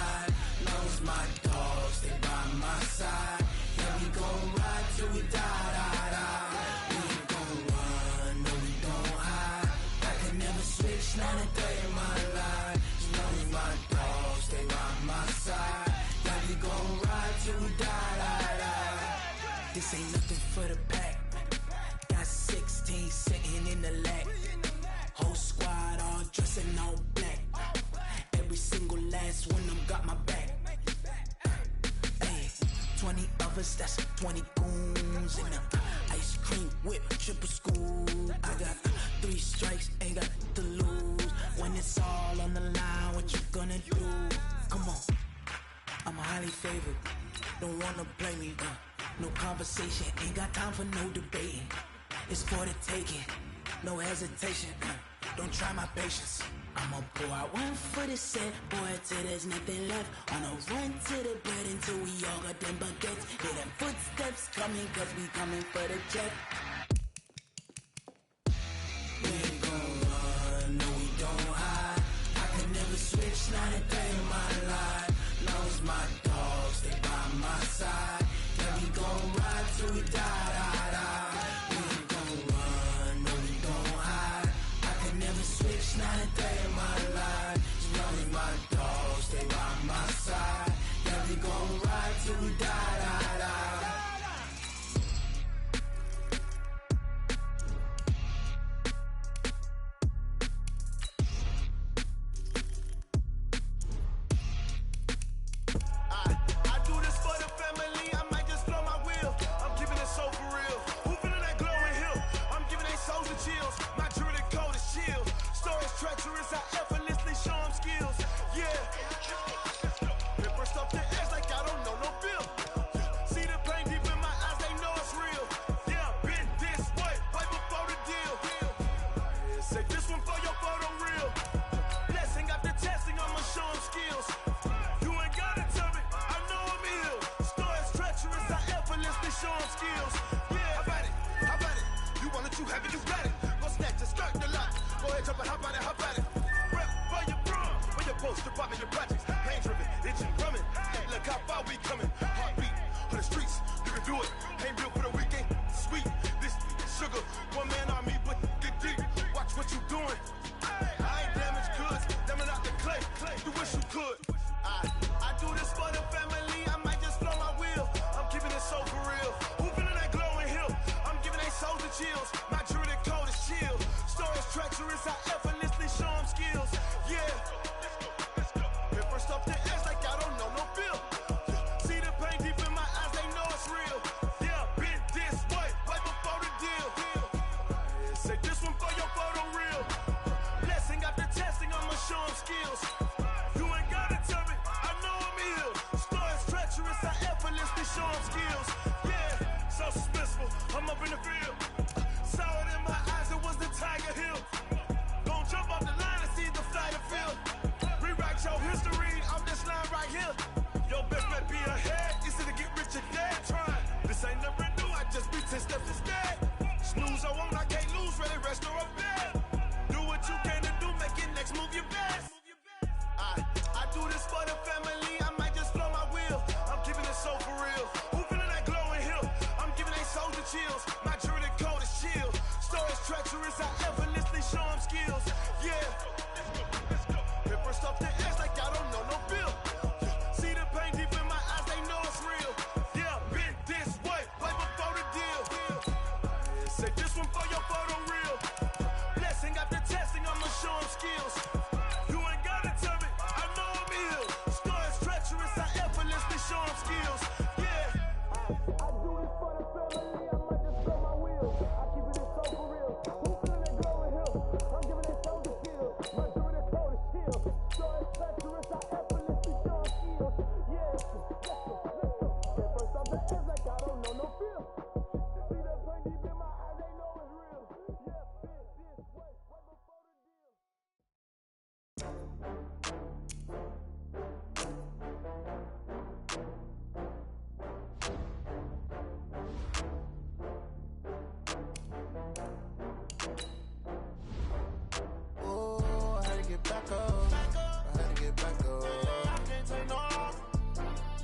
X, that's 20 goons in the ice cream whip, triple school. I got 3 strikes, ain't got to lose. When it's all on the line, what you gonna do? Come on, I'm highly favored. Don't wanna blame me, no conversation, ain't got time for no debating. It's for the taking, no hesitation, don't try my patience. I'ma pour out one for the set, boy, till there's nothing left. On a run to the bed until we all got them baguettes. Hear them footsteps coming, cause we coming for the jet. We ain't gon' run, no we don't hide. I can never switch, not a day in my life. Knows my dogs, they by my side. Yeah, we gon' ride till we die, die, die. We ain't gon' run, no we don't hide. I can never switch, not a day in my life. As long as my dogs stay by my side. Yeah, we gon' ride till we die, die, die. I do this for the family, I might just blow my wheel. I'm giving it so for real. Who feeling that glowing hill? I'm giving they souls the chills. My jewelry code is chill. Stories treacherous, I effortlessly show them skills. Yeah. Paper stuff the edge like I don't know no bill. See the pain deep in my eyes, they know it's real. Yeah, been this way, right before the deal. Say this one for your photo real. Blessing after testing, I'ma show them skills. You ain't gotta tell me, I know I'm ill. Stories treacherous, I effortlessly show them skills. Yeah, how about it? How about it? You want it, you have it, you got it. Go snatch a skirt the lot. Go ahead, jump it, how about it, how about it? Rep for your brum, when your post, department, your projects. Pain driven, itching, drumming. Hey, look how far we coming. Heartbeat on the streets, you can do it. Ain't built for the weekend, sweet. This sugar, one man army, but get deep. Watch what you doing. I ain't damaged goods, damn out the clay. You wish you could. I do this for the family, I might just blow my wheel. I'm keeping it so for real. Who feeling that glowing hill? I'm giving they souls the chills. My jewelry code is chill. Stories treacherous, I effortlessly show them skills. Yeah. Paper stuff the edge like I don't know no bill. See the pain deep in my eyes, they know it's real. Yeah, been this way, right before the deal. Say this one for your photo real. Blessing after testing, I'ma show them skills. You ain't gotta tell me, I know I'm ill. Stories treacherous, I effortlessly show them skills. Yeah, so suspenseful, I'm up in the field. Saw it in my eyes, it was the Tiger Hill. Don't jump off the line and see the flight of field. Rewrite your history, I'm this line right here. Your best bet be ahead, easy to get rich or dead. Trying, this ain't never new, I just be 10 steps instead. Snooze I won't, I can't lose, ready, rest or a bed. Do what you can to do, make it next move your best. I do this for the family, I might just blow my wheel. I'm keeping it so for real. Who feeling that glowing hill? I'm giving they souls the chills. My jewelry code is chill. Stories treacherous, I effortlessly show them skills. Yeah. Paper stuff the edge like I don't know no bill. See the pain deep in my eyes, they know it's real. Yeah, been this way, right before the deal. Say this one for your photo real. Blessing after testing, I'ma show them skills. You ain't gotta tell me, I know I'm ill. Stories treacherous, I effortlessly show them skills. Yeah. I do this for the family, I might just blow my wheel. I keep it so for real. Who feeling that glowing hill? I'm giving it so the skills. My jewelry code is chill. Stories treacherous, I effortlessly show them skills. Yeah. At first I'm the edge like I don't know no feel. See that pain deep in my eyes, they know it's real. Yeah, been this way, right before the deal. Oh, I had to get back up. I had to get back up. I can't take no loss.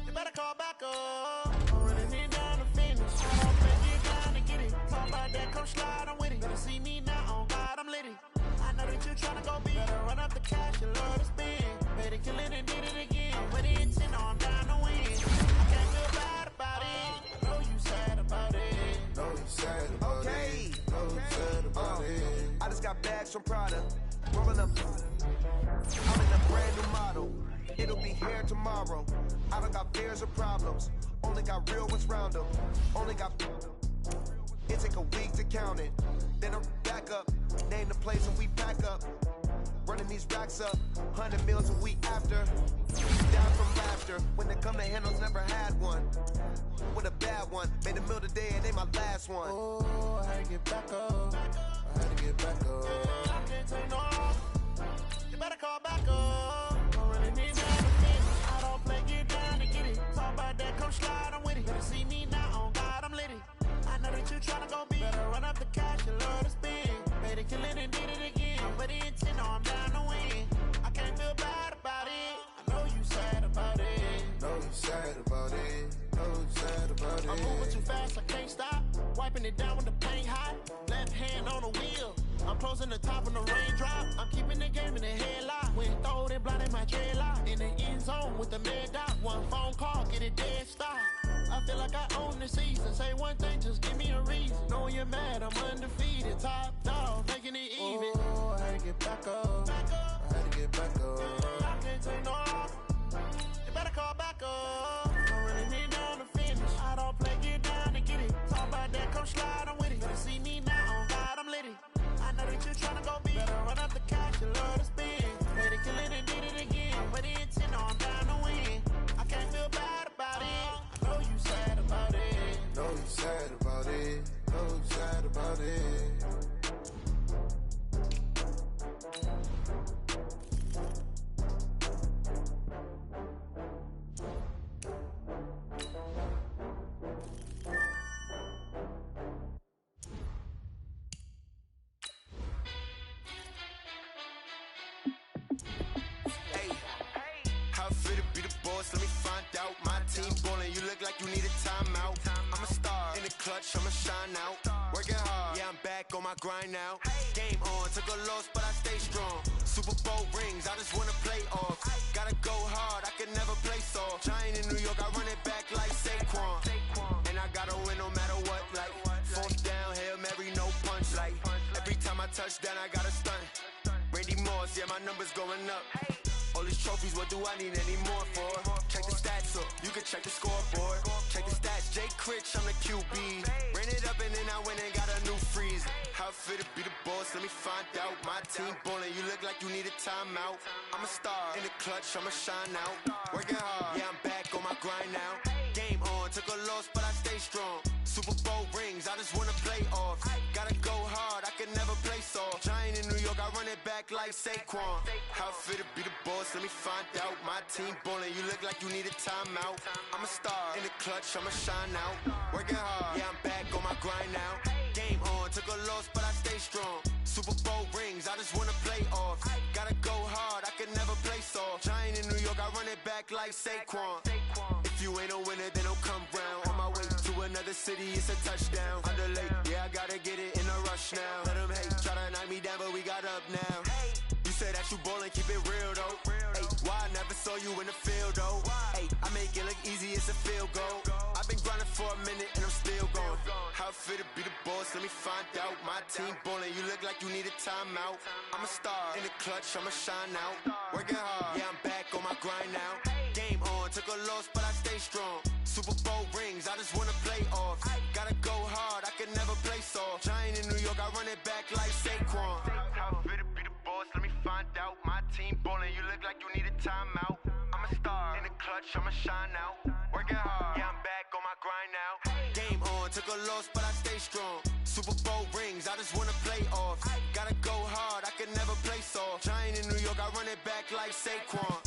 You better call back up. I'm running it down to finish. I don't think you down to get it. Talk about that, come slide, I'm with it. Better see me now, on God, I'm lit it. I know that you tryna go big. Better run up the cash, you love to spend. Better kill it and did it again. Put it in 10, I'm down to win. I can't feel bad about it. Know you sad about it. Know you sad about it. Know you sad about it. I just got bags from Prada. Rolling up. I'm in a brand new model. It'll be here tomorrow. I don't got fears or problems. Only got real ones round them. Only got. It take a week to count it. Then I'm back up. Name the place and we pack up. Running these racks up. 100 meals a week after. Down from laughter. When they come to handles, never had one. With a bad one. Made a meal today and they my last one. Oh, I had to get back up. I had to get back up. I can't take no. You better call back up. Don't really need that to finish. I don't play, get down to get it. Talk about that, come slide, I'm with it. Better see me now, on God, I'm litty. I know that you tryna go big. Better run up the cash, you love to spend. Better kill it and did it again. I'm with the intent, no, I'm down to win. I can't feel bad about it. I know you sad about it. Know you sad about it. Know you sad about it. I'm moving too fast, I can't stop. Wiping it down when the paint hot. Left hand on the wheel. I'm closing the top when the raindrop. I'm keeping the game in the headlock. When throwed and blinded my dreadlock. In the end zone with the mad dot. One phone call, get it dead stop. I feel like I own the season. Say one thing, just give me a reason. Knowing you're mad, I'm undefeated. Top dog, making it even. Oh, I had to get back up. I had to get back up. I can't take no off. You better call back up. Don't really need down to finish. I don't play, get down to get it. Talk about that, come slide, I'm with it. Better see me now, on God, I'm litty. I know that you tryna go big. Better run up the cash, you love to spend. Better kill it and did it again. But the intent, no, I'm down to win. I can't feel bad about it. I know you sad about it. Know you sad about it. Know you sad about it. Let me find out. My team ballin', you look like you need a timeout. I'm a star in the clutch, I'ma shine out. Working hard, yeah, I'm back on my grind now. Game on, took a loss, but I stay strong. Super Bowl rings, I just wanna play off. Gotta go hard, I can never play soft. Giant in New York, I run it back like Saquon. And I gotta win no matter what, like fourth down, Hail Mary, no punch. Like every time I touch down, I gotta stunt. Randy Moss, yeah, my numbers going up. All these trophies, what do I need any more for? Check the stats up, you can check the scoreboard. Check the stats, Jay Critch, I'm the QB. Ran it up and then I went and got a new freeze. How it fit to be the boss, let me find out. My team ballin', you look like you need a timeout. I'm a star in the clutch, I'ma shine out. Working hard, yeah, I'm back on my grind now. Game on, took a loss, but I stay strong. Super Bowl rings, I just wanna play off. Gotta go hard, I can never play soft. Giant in New York, I run it back like Saquon. How it fit to be the boss, let me find out. My team ballin', you look like you need a timeout. I'm a star in the clutch, I'ma shine out. Working hard, yeah, I'm back on my grind now. Game on, took a loss, but I stay strong. Super Bowl rings, I just wanna play off. Gotta go hard, I can never play soft. Giant in New York, I run it back like Saquon. If you ain't a winner, then don't come round. On my way to another city, it's a touchdown. Underlay, yeah, I gotta get it in a rush now. Let them hate, try to knock me down, but we got up now. You say that you ballin', keep it real though. Ay, why I never saw you in the field though? Ay, I make it look easy, it's a field goal. I've been grinding for a minute and I'm still going. How it fit to be the boss, let me find out. My team ballin', you look like you need a timeout. I'm a star in the clutch, I'ma shine out. Working hard, yeah, I'm back on my grind now. Game on, took a loss, but I stay strong. Super Bowl rings, I just wanna play off. Gotta go hard, I can never play soft. Giant in New York, I run it back like Saquon. How it fit to be the boss, let me find out. My team ballin', you look like you need a timeout. I'm a star in the clutch, I'ma shine out. Working hard, yeah, I'm back on my grind now. Game on, took a loss, but I stay strong. Super Bowl rings, I just wanna play off. Gotta go hard, I can never play soft. Giant in New York, I run it back like Saquon.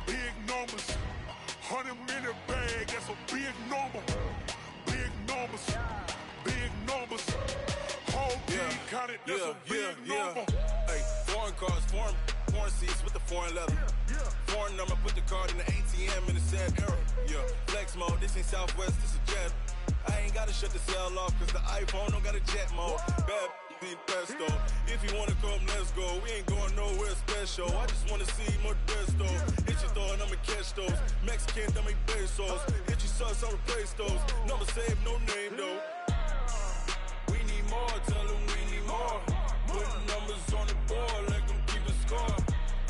Big numbers, 100 minute bag, that's a big number. Big numbers, big numbers. Whole team counted, that's a big number. Hey, foreign cars, foreign foreign seats with the foreign leather. Foreign number, put the card in the ATM in the sad era. Yeah, flex mode, this ain't Southwest, this is jet. I ain't gotta shut the cell off, cause the iPhone don't got a jet mode. Bad need pesto. If you wanna come, let's go. We ain't going nowhere special. I just wanna see more Modesto. Hit your throw and I'ma catch those. Mexican, dummy pesos. Hit your sus, I'll replace those. Number save, no name though. We need more, tell them we need more. Putting numbers on the board, let them keep a score.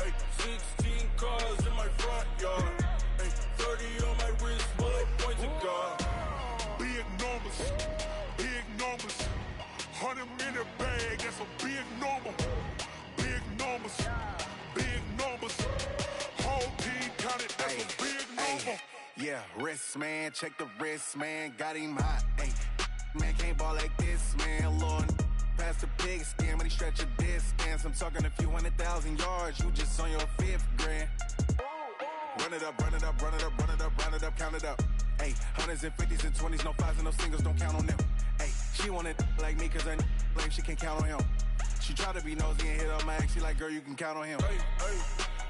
Ay, 16 cars in my front yard. Ay, 30 on my wrist, bullet point to God. Big numbers, big numbers. 100 minute bag, that's a big number. Big numbers, big numbers. Whole team counted, that's a big number. Yeah, wrist man, check the wrist man, got him hot. Ay, man can't ball like this, man. Lord, past the pig skin when he stretch a distance. I'm talking a few 100,000 yards, you just on your 5th grand. Run it up, run it up, run it up, run it up, run it up, count it up. Ay, hundreds and 50s and 20s, no 5s and no singles, don't count on them. Ay, she wanted like me cause her lame, she can't count on him. She tried to be nosy and hit up my ex, she like, girl, you can count on him. Hey, hey,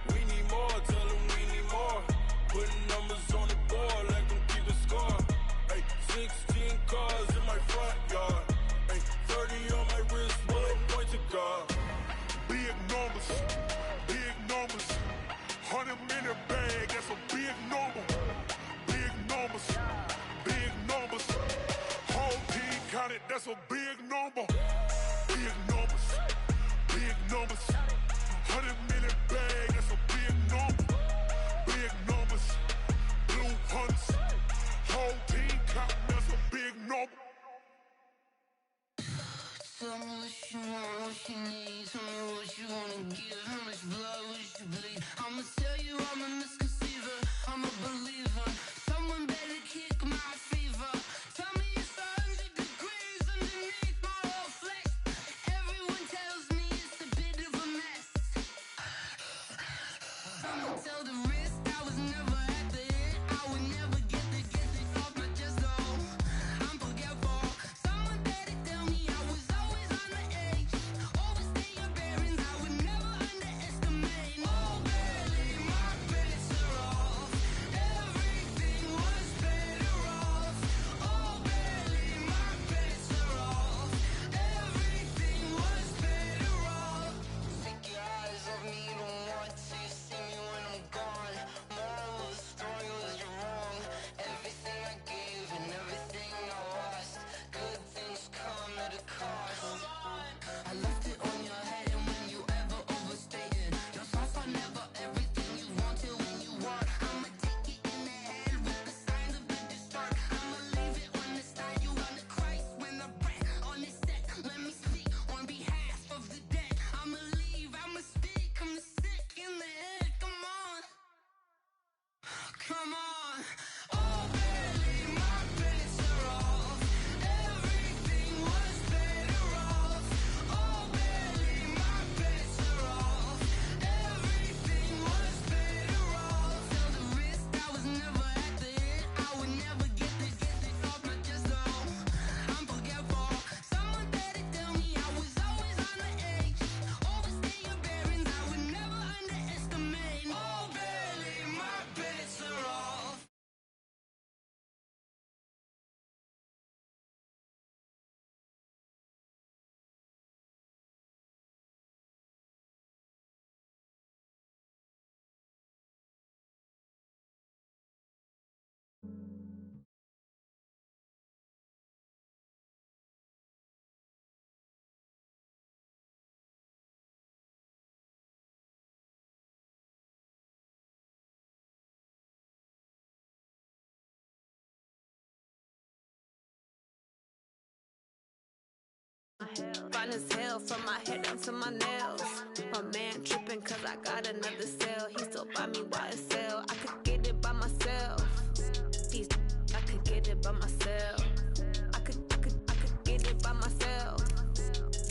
we need more, tell them we need more. Putting numbers on the board, let them keep a score. Hey, 16 cars in my front yard. Hey, 30 on my wrist, bullet point to God. Big numbers, big numbers. 100 minute bag, that's a big number. Big numbers, big numbers. Whole team counted, that's a big number. Big numbers, big numbers. 100 minute bag, that's a big number. Big numbers, blue hunts. Whole team counting, that's a big number. Tell me what you want, what you need. Tell me what you wanna give. How much blood would you bleed? I'ma tell you I'm a misconceiver. I'm a believer. Someone better kick my fever. Tell me it's 100 degrees underneath my whole flesh. Everyone tells me it's a bit of a mess. I'ma tell the risk I was never at the end. I would never get this off my chest though. I'm forgetful. Someone better tell me I was always on the edge. Overstay your bearings, I would never underestimate. Oh, barely, my bets are off. Everything was better off. Oh, barely, my bets are off. Everything was better off. Take your eyes off me, don't want to see me when I'm gone. Moral of the story was you're wrong. Everything I gave and everything I lost. Good things come at a cost. I left it on your head, and when you ever overstay it, your thoughts are never everything you wanted when you want. I'ma take it in the head with the signs of the distort. I'ma leave it on the side. You on the Christ when the breath on the set. Let me speak on behalf of the dead. I'ma leave, I'ma speak. I'm sick in the head. Come on, come on. Oh, barely, my bets are off. Everything was better off. Oh, barely, my bets are off. Everything was better off. Tell the risk I was never at the end. I would never get this off my chest though. I'm forgetful. Someone better tell me I was always on the edge. Overstay your bearings, I would never underestimate. Oh, barely, my bets are off. Fine as hell from my head down to my nails. My man tripping cause I got another sale. He still buy me YSL. I could get it by myself. These I could get it by myself. I could get it by myself.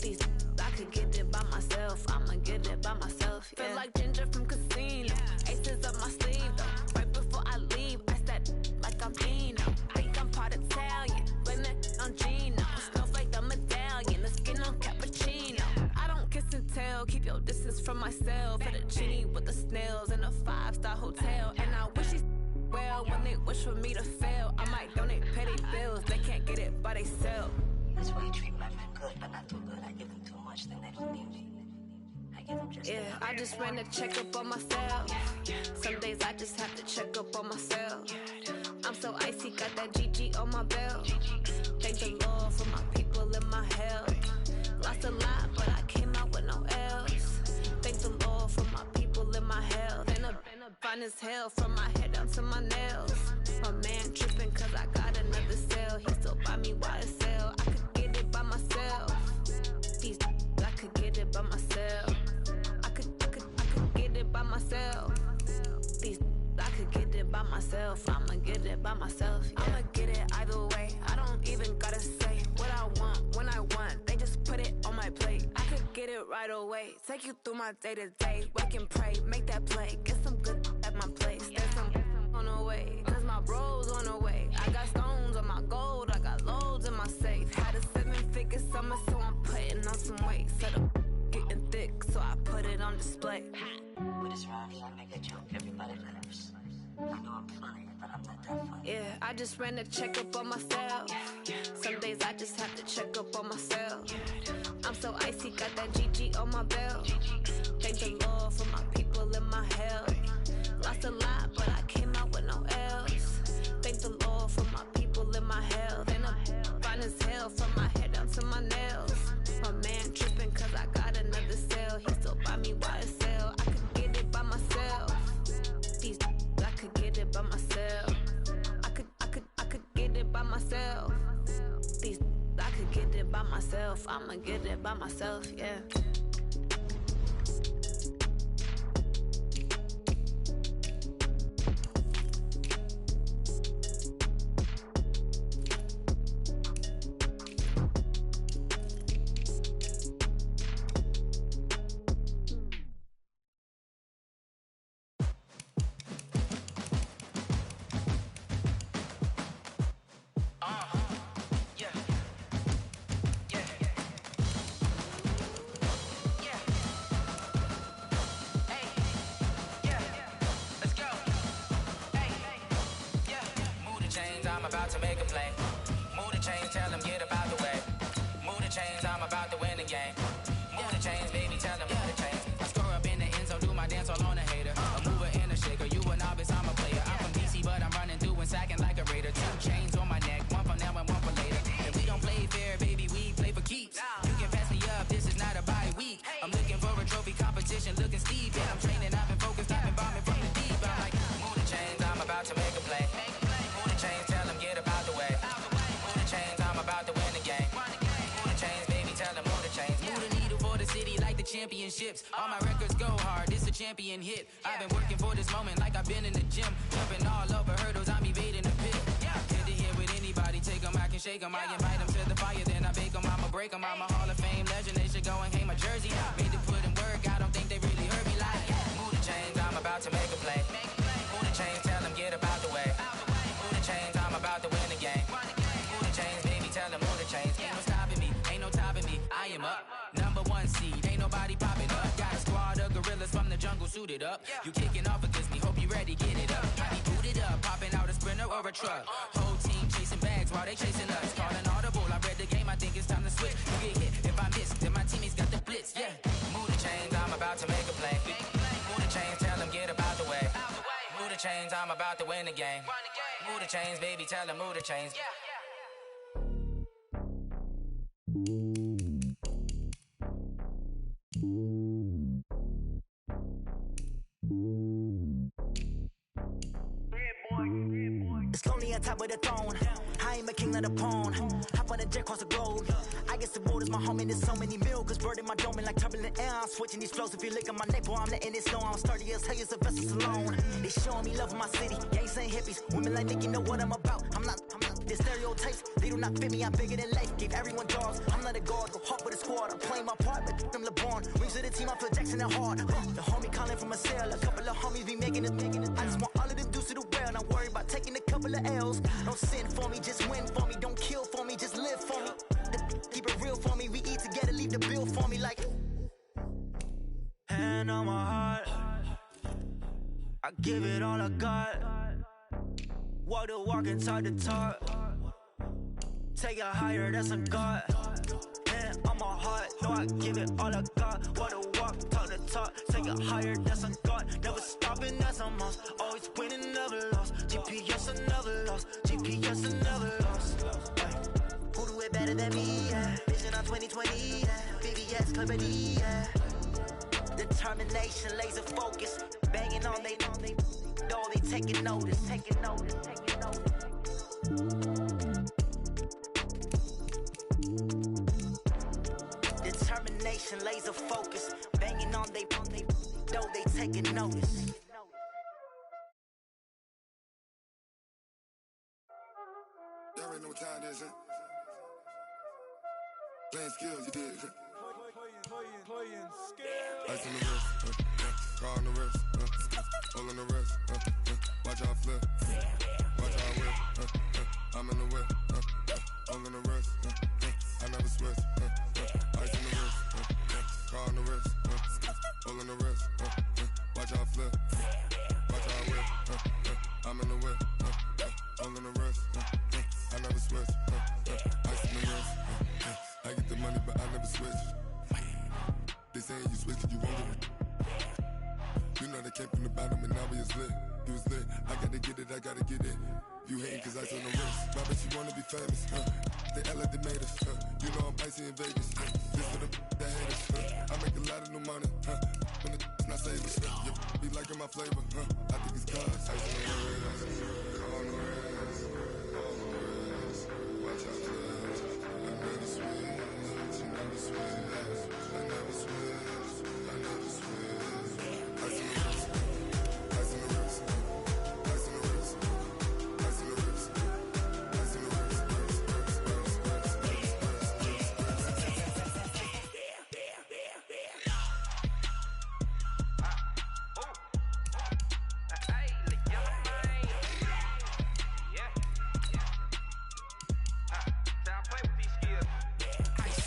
These I could get it by myself. I'ma get it by myself. Yeah. Feel like Ginger from Casino. Aces up my sleeve though. Right before I leave, I said like I'm Pino. Think I'm part Italian. Blame that on Gino. Smells like the medallion. The skin on cappuccino. I don't kiss and tell. Keep your distance from myself. Fettuccine hotel. And I wish these well when they wish for me to fail. I might donate petty bills, they can't get it by they self. That's why you treat my friend good, but not too good. I give them too much, then they don't need me. I give them just I just ran a checkup on myself. Some days I just have to check up on myself. I'm so icy, got that GG on my belt. Thank the Lord for my people in my health. Lost a lot, but I came out with no L's. Thank the Lord for my people in my health. Been a fine as hell from my head down to my nails. My man tripping cause I got another cell. He still buy me YSL. I could get it by myself. These I could get it by myself. I could get it by myself. These I could get it by myself. I'ma get it by myself. Yeah. I'ma get it either way. I don't even gotta say what I want when I want. They just put it on my plate. I could get it right away. Take you through my day to day. Wake and pray, make that play. Get some good at my place. There's some on the way, cause my bros on the way. I got stones on my gold. I got loads in my safe. Had a 7-figure summer, so I'm putting on some weight. Set up getting thick, so I put it on display. With this round, I make a joke, everybody laughs. I know I'm funny, but I'm not that funny. Yeah, I just ran a checkup on myself. Some days I just have to check up on myself. I'm so icy, got that GG on my belt. Thank the Lord for my people in my health. Lost a lot, but I came out with no L's. Thank the Lord for my people in my health. And I'm fine as hell from my head down to my nails. My man tripping cause I got another cell. He still buy me YSL. I could get it by myself. These I could get it by myself. I could get it by myself. These I could get it by myself. I'ma get it by myself, yeah. I'm about to make a play. Move the chains, tell them get up out the way. Move the chains, I'm about to win the game. Move the chains, baby, tell them move the chains. I score up in the end zone, do my dance all on a hater. A mover and a shaker, you a novice, I'm a player. I'm from DC, but I'm running through and sacking like a raider. 2 chains on my neck, one for now and one for later. And we don't play fair, baby, we play for keeps. You can pass me up, this is not a bye week. I'm looking for a trophy competition, looking steep. And I'm training, I've been focused, I've been bombing from the deep. I'm like, move the chains, I'm about to make a play. Move the chains, tell them get up out the way. Move the chains, I'm about to win the game. Move the chains, baby, tell them move the chains. Move the needle for the city like the championships. All my records go hard, this a champion hit. I've been working for this moment like I've been in the gym. Jumping all over hurdles, I'm evading the pit. Head to head with anybody, take them, I can shake them. I invite them to the fire, then I bake them, I'ma break them. I'm a Hall of Fame legend, they should go and hang my jersey. Made to put in work, I don't think they really heard me like. Move the chains, I'm about to make a play. Move the chains, tell them get up out the way. Move the chains, I'm about to win the game. Move the chains, baby, tell them move the chains. Ain't no stopping me, ain't no topping me. I am up, number 1 seed, ain't nobody popping up. Got a squad of gorillas from the jungle suited up. You kicking off against me, hope you ready, get it up. I be booted up, popping out a sprinter or a truck. Whole team chasing bags while they chasing us. Calling audible, I read the game, I think it's time to switch. You get hit, if I miss, then my teammates got the blitz, yeah. Move the chains, I'm about to make a play. Move the chains, tell them get up out the way. Move the chains, I'm about to win the game. Move the chains, baby, tell them move the chains. It's lonely on top of the throne. I am a king of the pawn. Hop on a jet across the globe. I guess the world is my home and there's so many milkers burning my dome like turbulent air. I'm switching these flows. If you look at my neck, boy, I'm letting it slow. I'm sturdy as hell, as a vessel alone. They showing me love in my city. Gangs ain't hippies. Women like Nick, you know what I'm about. I'm not. The stereotypes, they do not fit me. I'm bigger than life. Give everyone dogs. I'm not a guard. Go hard with a squad. I'm playing my part, but I'm LeBron. Rings to the team, I feel Jackson and hard. The homie calling from a cell. A couple of homies be making it. I just want all of them dudes to the well. Not worry about taking a couple of L's. Don't sin for me, just win for me. Don't kill for me, just live for me. Keep it real for me. We eat together, leave the bill for me like. Hand on my heart. I I give it all I got. Walk the walk and talk the talk. Take it higher, that's a God. Man, I'm a heart, no, I give it all I got. Walk the walk, talk the talk. Take it higher, that's a God. Never stopping, that's a must. Always winning, never lost. GPS, I never lost. GPS, I never lost. Who do it better than me? Yeah. Vision on 2020. Yeah. VVS, clarity. Yeah. Determination, laser focus. Banging on they know they taking notice. Taking notice. Taking notice. Determination, laser focus. Banging on they know they taking notice. Y'all already know what time it is, huh? Playing skills, you did. Playing skills. Ice on the wrist, car on the wrist, all on the wrist, watch out flip, watch out whip, I'm in the whip, all on the wrist, I never switch, ice on the wrist, car on the wrist, all on the wrist, watch out flip, watch out whip, I'm in the whip, all on the wrist, I never switch, ice on the wrist, I get the money but I never switch. They saying you switch and you won't get it. You know they came from the bottom and now we is lit. You was lit, I gotta get it, I gotta get it. You hating cause ice on the wrist. My bitch, you wanna be famous, They act like they made us, You know I'm icy in Vegas, This for the that hate us, I make a lot of new money, When it's not savers, You be liking my flavor, I think it's cause ice on the wrist, on the wrist, on the wrist. Watch out, cuz I never switch, you never switch. I never switch, I never switch. Ice on the wrist, ice on the wrist, ice on the wrist, ice on the wrist, ice on the wrist,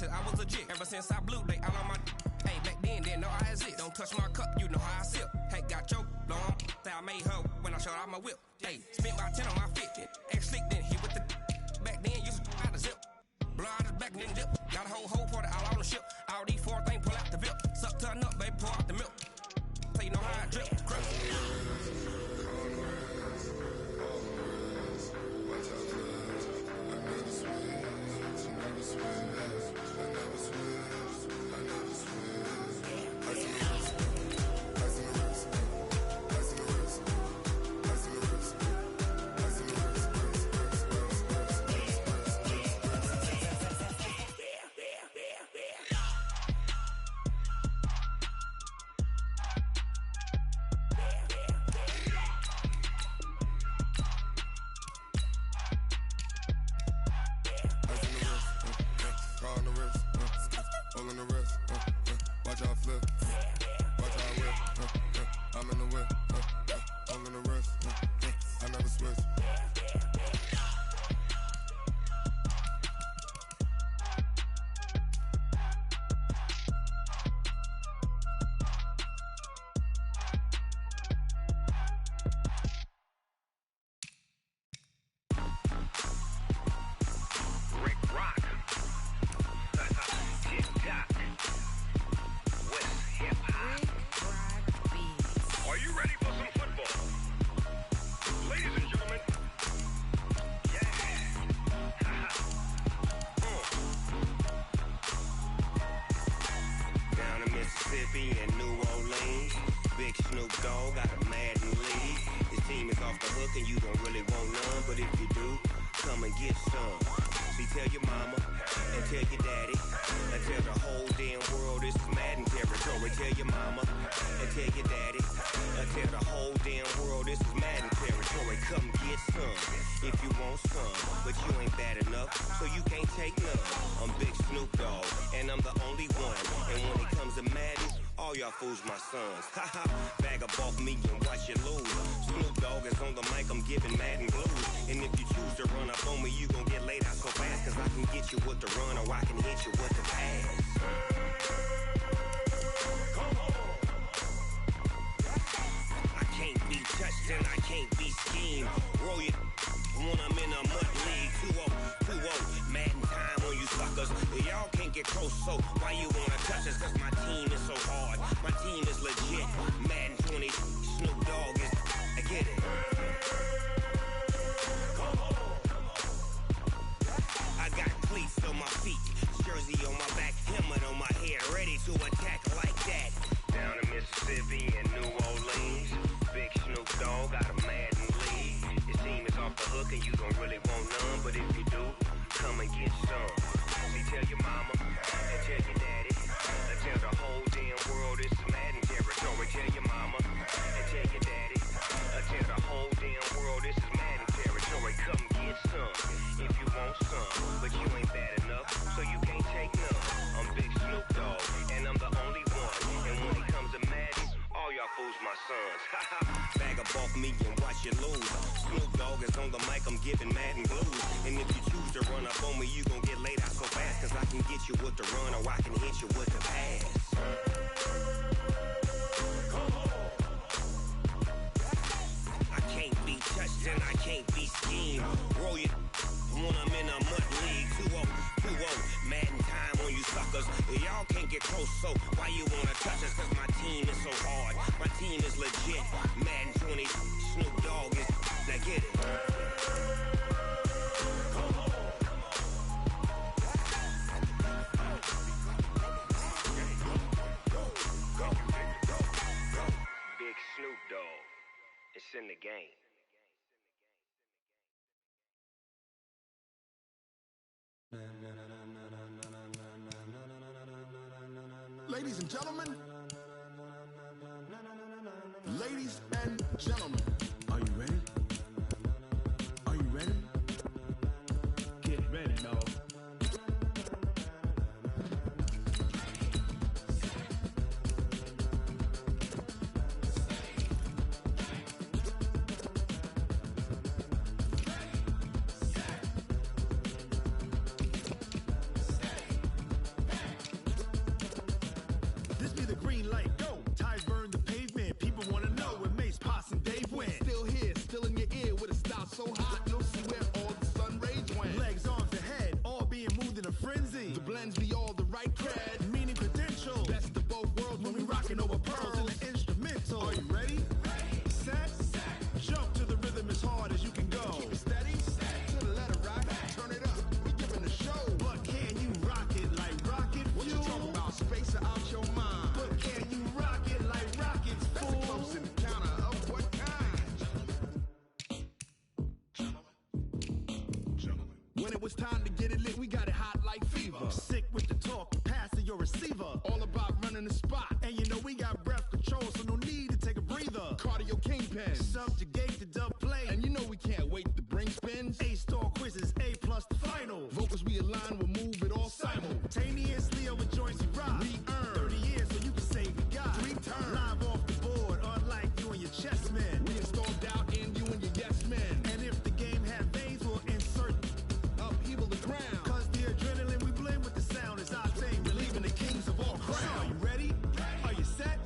I was legit. Ever since I blew, they all on my. Hey, back then, didn't know I exist. Don't touch my cup, you know how I sip. Hey, got choked, long. Say I made her when I showed out my whip. Hey, spent about 10 on my fit. Ex-slick, then hit with the. Back then, used to out the zip. Blow out his back, then dip. Got a whole party all on the ship. All these 4 things pull out the VIP. Suck, turn up, baby, pour out the milk. So you know how I drip. Crush. Fools my sons. Haha, bag up off me and watch you lose. Snoop Dogg is on the mic, I'm giving Madden blues. And if you choose to run up on me, you gon' get laid out so fast. Cause I can get you with the run or I can hit you with the pass. Come on. touched and I can't be schemed. Roll your when I'm in a mud league. 2-0, Madden time on you suckers. Y'all can't get close, so why you wanna touch us? Cause my team is so hard. My team is legit. Madden 20, Snoop Dogg is. I get it. I got cleats on my feet, jersey on my back, helmet on my head, ready to attack like that. Down in Mississippi and New Orleans, Big Snoop Dogg got a Madden league. Your team is off the hook and you don't really want none, but if you do, come and get some. See, tell your mama and tell your daddy, and tell the whole damn world it's Madden territory. Tell your mama and tell your daddy, and tell the whole damn world this is Madden territory. Come get some if you want some, but you ain't bad enough, so you can't take none. I'm Big Snoop Dogg, and I'm the only one. And when it comes to Madden, all y'all fools my sons. Bag up off me and watch you lose. Snoop Dogg is on the mic, I'm giving Madden blues. And if you choose to run up on me, you gon' get laid out so fast. Cause I can get you with the run or I can hit you with the pass. I can't be touched and I can't be schemed. Roll your when I'm in a mud league. 2-0, Madden time on you suckers. Y'all can't get close, so why you wanna touch us? Cause my team is so hard. My team is legit. Madden 20, Snoop Dogg is. Now get it. Big Snoop Dogg. It's in the game. Ladies and gentlemen, ladies and gentlemen, are you ready? Are you ready? Get ready, dog. This be the green light, go. Tires burn the pavement. People wanna know where Mace, Posse, and Dave went. Still here, still in your ear with a style so hot, you'll see where all the sun rays went. Legs, arms, and head, all being moved in a frenzy. The blends be all the right cred, meaning credentials. Best of both worlds when we rockin' over pearls in the instrumental. Are you ready? Set, jump to the rhythm as hard as you can go. Keep it steady, to the letter right, turn it up. We giving a show. But can you rock it like rocket fuel? What you talking about? Space or out your mind? But can you rock it like rockets, fool? That's a close encounter of what kind? When it was time to get it lit, we got it hot like fever. Sick with the talk, passing your receiver. All about running the spot. And you know we got breath control, so no need to take a breather. Cardio kingpin, subjugate the dub play. And you know we can't wait to bring spins. A-star quizzes, A+ the final. Vocals we align, we'll move it all simultaneously over joints we rock. We earn 30 years, so you can say we got 3 turns. Live off the board, unlike you and your chess men. We installed doubt in you and your yes men. And if the game had veins, we'll insert upheaval the ground. Cause the adrenaline we blend with the sound is our thing. Relieving the kings of all crowns. So are you ready? Are you set?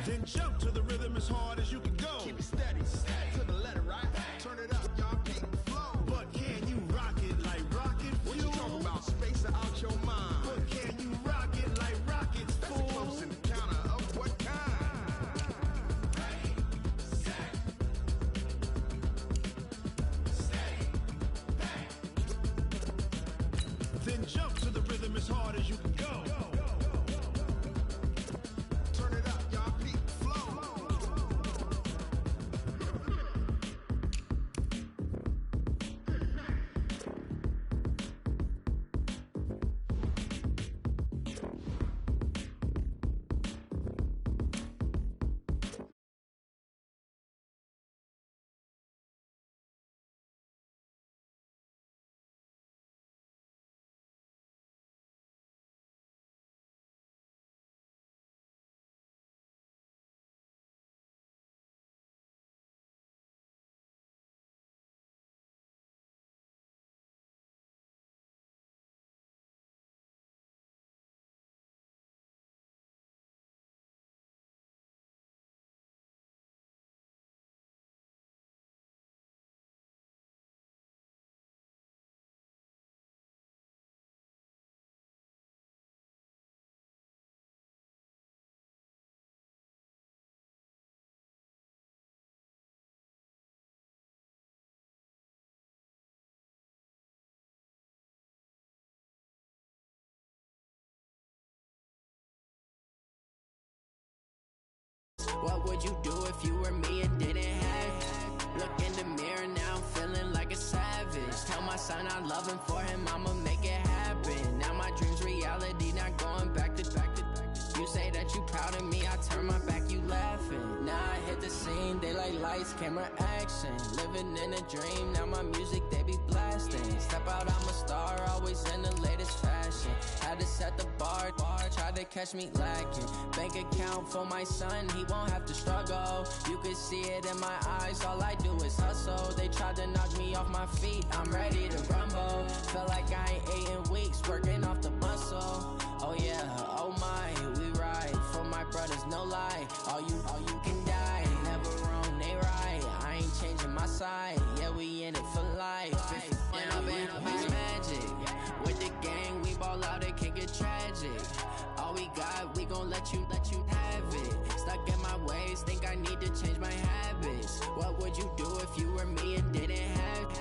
Then jump to the rhythm as hard as you can go. Keep it steady, to the letter right. Turn it up, y'all keep the flow. But can you rock it like rocket fuel? What you talking about? Space or out your mind? But can you rock it like rockets, fool? That's a close encounter of what kind? Then jump to the rhythm as hard as you can go. What would you do if you were me and didn't have it? Look in the mirror now, I'm feeling like a savage. Tell my son I love him, for him I'ma make it happen. Now my dream's reality, not going back to back. You say that you proud of me, I turn my back, you laughing. Now I hit the scene, they like lights, camera, action. Living in a dream, now my music, they be blasting. Step out, I'm a star, always in the latest fashion. Had to set the bar, tried to catch me lacking. Bank account for my son, he won't have to struggle. You can see it in my eyes, all I do is hustle. They tried to knock me off my feet, I'm ready to rumble. Felt like I ain't ate in weeks, working off the muscle. Oh yeah, oh my, we ride for my brothers, no lie. All you can die, never wrong, they right. I ain't changing my side, yeah, we in it for life. And I've been magic. With the gang, we ball out, it can get tragic. All we got, we gon' let you have it. Stuck in my ways, think I need to change my habits. What would you do if you were me and didn't have it?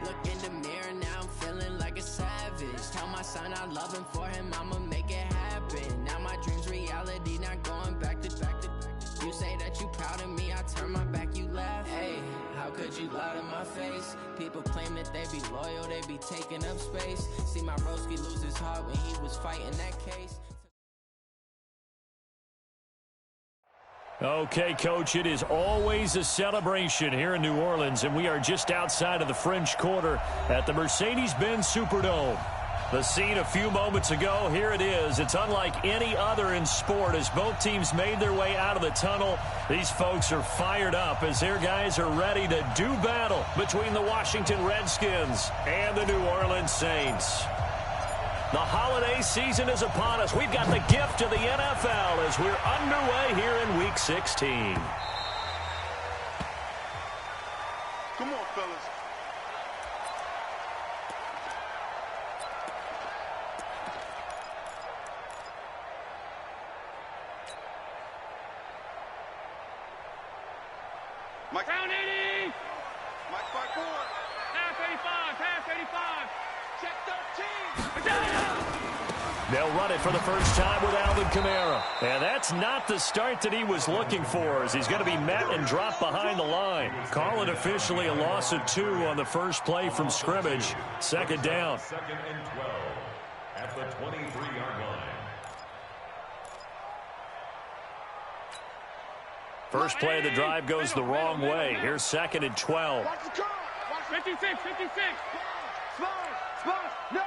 Look in the mirror, now I'm feeling like a savage. Tell my son I love him, for him I'ma make it happen. Now my dream's reality, not going back to back. You say that you proud of me, I turn my back, you laugh. Hey, how could you lie to my face? People claim that they be loyal, they be taking up space. See my broski lose his heart when he was fighting that case. Okay, Coach, it is always a celebration here in New Orleans, and we are just outside of the French Quarter at the Mercedes-Benz Superdome. The scene a few moments ago, here it is. It's unlike any other in sport as both teams made their way out of the tunnel. These folks are fired up as their guys are ready to do battle between the Washington Redskins and the New Orleans Saints. The holiday season is upon us. We've got the gift of the NFL as we're underway here in Week 16. Come on, fellas. Mike. Down 80. Mike 5-4. Pass 85. Pass 85. Check 13. They'll run it for the first time with Alvin Kamara. And that's not the start that he was looking for, as he's going to be met and dropped behind the line. Call it officially a loss of 2 on the first play from scrimmage. Second down. Second and 12 at the 23-yard line. First play of the drive goes the wrong way. Here's second and 12. Watch the curl. Watch 56. 56. Spot. No.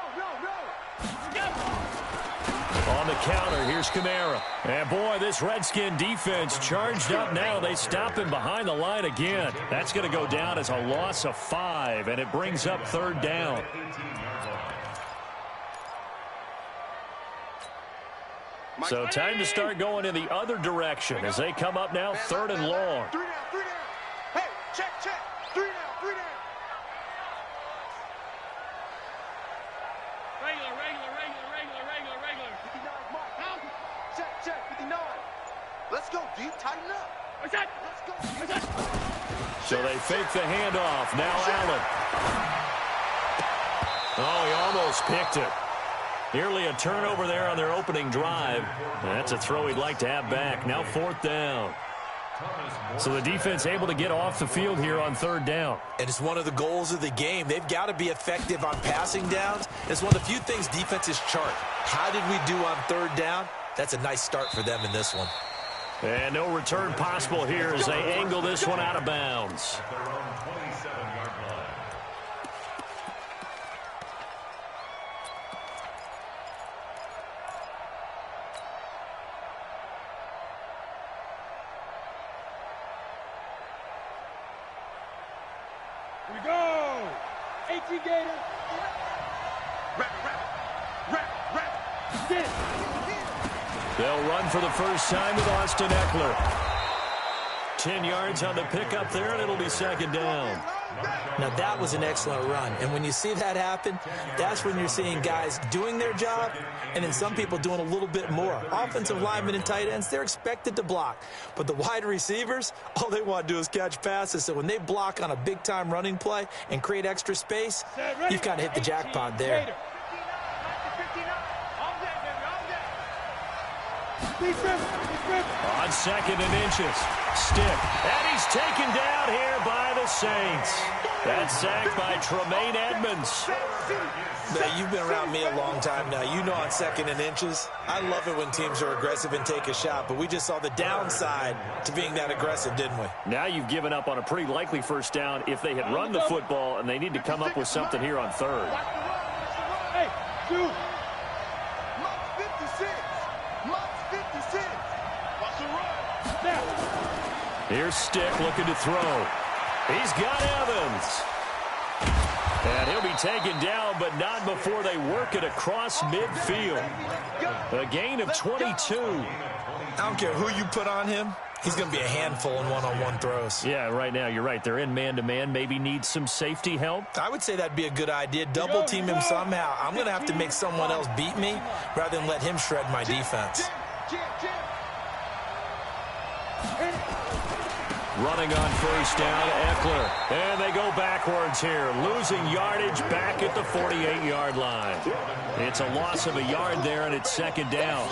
On the counter, here's Kamara. And boy, this Redskin defense charged up now. They stop him behind the line again. That's going to go down as a loss of 5, and it brings up third down. So time to start going in the other direction as they come up now, third and long. 3 down. Hey, check. 3 down. Regular. 59 mark. Check. 59. Let's go, deep. Tighten up. Let's go. So they fake the handoff. Now Allen. Oh, he almost picked it. Nearly a turnover there on their opening drive. That's a throw he'd like to have back. Now fourth down. So the defense able to get off the field here on third down. And it's one of the goals of the game. They've got to be effective on passing downs. It's one of the few things defenses chart. How did we do on third down? That's a nice start for them in this one. And no return possible here as they angle this one out of bounds. At their own 27-yard line. Here we go. 18 Gator. Rap. Get it. They'll run for the first time with Austin Eckler. 10 yards on the pickup there, and it'll be second down. Now, that was an excellent run. And when you see that happen, that's when you're seeing guys doing their job and then some people doing a little bit more. Offensive linemen and tight ends, they're expected to block. But the wide receivers, all they want to do is catch passes. So when they block on a big-time running play and create extra space, you've got to hit the jackpot there. On 2nd and inches. Stick. And he's taken down here by the Saints. That's sacked by Tremaine Edmonds. Now, you've been around me a long time now. You know on 2nd and inches, I love it when teams are aggressive and take a shot, but we just saw the downside to being that aggressive, didn't we? Now you've given up on a pretty likely first down if they had run the football, and they need to come up with something here on 3rd. Hey, dude. Mark 56. Mark 56. Watch the run. Now. Here's Stick looking to throw. He's got Evans. And he'll be taken down, but not before they work it across midfield. A gain of 22. I don't care who you put on him. He's going to be a handful in one-on-one throws. Yeah, right now, you're right. They're in man-to-man. Maybe need some safety help. I would say that'd be a good idea. Double team him somehow. I'm going to have to make someone else beat me rather than let him shred my defense. Running on first down, Eckler. And they go backwards here, losing yardage back at the 48-yard line. It's a loss of a yard there, and it's 2nd down.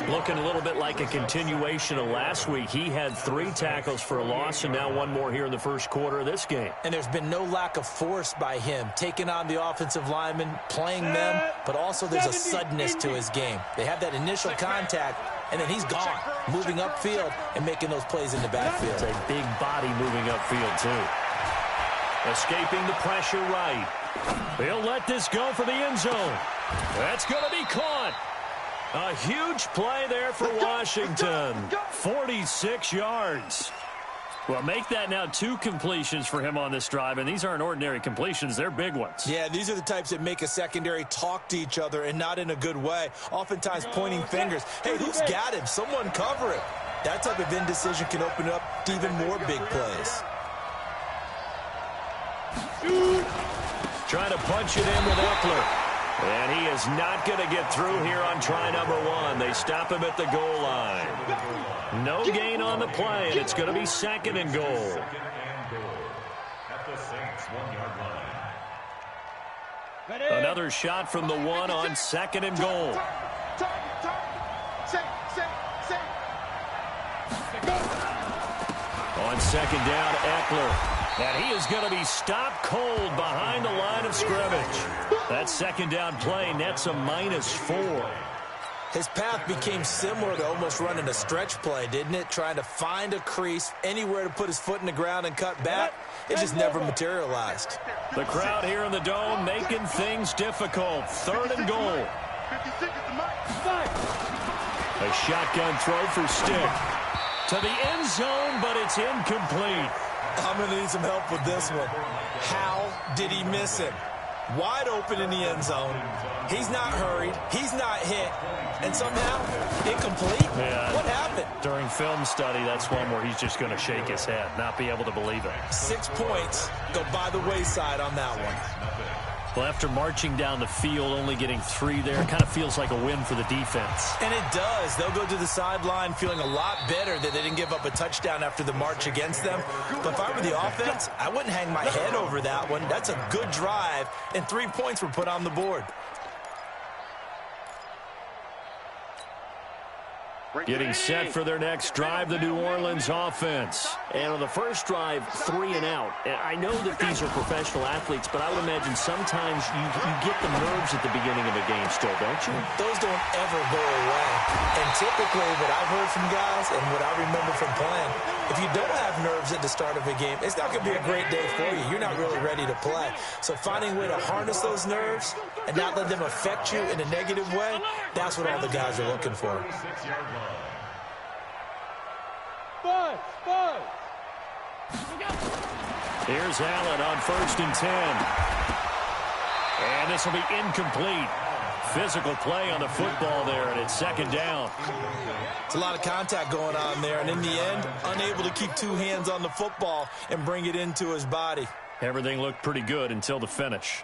Looking a little bit like a continuation of last week. He had 3 tackles for a loss, and now 1 more here in the first quarter of this game. And there's been no lack of force by him, taking on the offensive linemen, playing them, but also there's a suddenness to his game. They have that initial contact, and then he's gone, moving upfield and making those plays in the backfield. It's a big body moving upfield, too. Escaping the pressure right. He'll let this go for the end zone. That's going to be caught. A huge play there for Washington. 46 yards. Well, make that now 2 completions for him on this drive, and these aren't ordinary completions. They're big ones. Yeah, these are the types that make a secondary talk to each other and not in a good way. Oftentimes pointing fingers. Hey, who's got him? Someone cover it. That type of indecision can open up to even more big plays. Trying to punch it in with Eckler. And he is not going to get through here on try number 1. They stop him at the goal line. No gain on the play, and it's going to be 2nd and goal. At the Saints 1-yard line. Another shot from the 1 on 2nd and goal. On 2nd down, Eckler. And he is going to be stopped cold behind the line of scrimmage. That 2nd down play nets a -4. His path became similar to almost running a stretch play, didn't it? Trying to find a crease, anywhere to put his foot in the ground and cut back. It just never materialized. The crowd here in the Dome making things difficult. 3rd and goal. A shotgun throw for Stick. To the end zone, but it's incomplete. I'm going to need some help with this one. How did he miss him? Wide open in the end zone. He's not hurried. He's not hit. And somehow, incomplete? Yeah. What happened? During film study, that's one where he's just going to shake his head, not be able to believe it. 6 points go by the wayside on that one. Well, after marching down the field, only getting 3 there, kind of feels like a win for the defense. And it does. They'll go to the sideline feeling a lot better that they didn't give up a touchdown after the march against them. But if I were the offense, I wouldn't hang my head over that one. That's a good drive, and 3 points were put on the board. Getting set for their next drive, the New Orleans offense. And on the first drive, 3 and out. And I know that these are professional athletes, but I would imagine sometimes you get the nerves at the beginning of a game still, don't you? Those don't ever go away. And typically what I've heard from guys and what I remember from playing, if you don't have nerves at the start of a game, it's not going to be a great day for you. You're not really ready to play. So finding a way to harness those nerves and not let them affect you in a negative way, that's what all the guys are looking for. Here's Allen on 1st and 10. And this will be incomplete. Physical play on the football there, and it's 2nd down. It's a lot of contact going on there, and in the end, unable to keep 2 hands on the football and bring it into his body. Everything looked pretty good until the finish.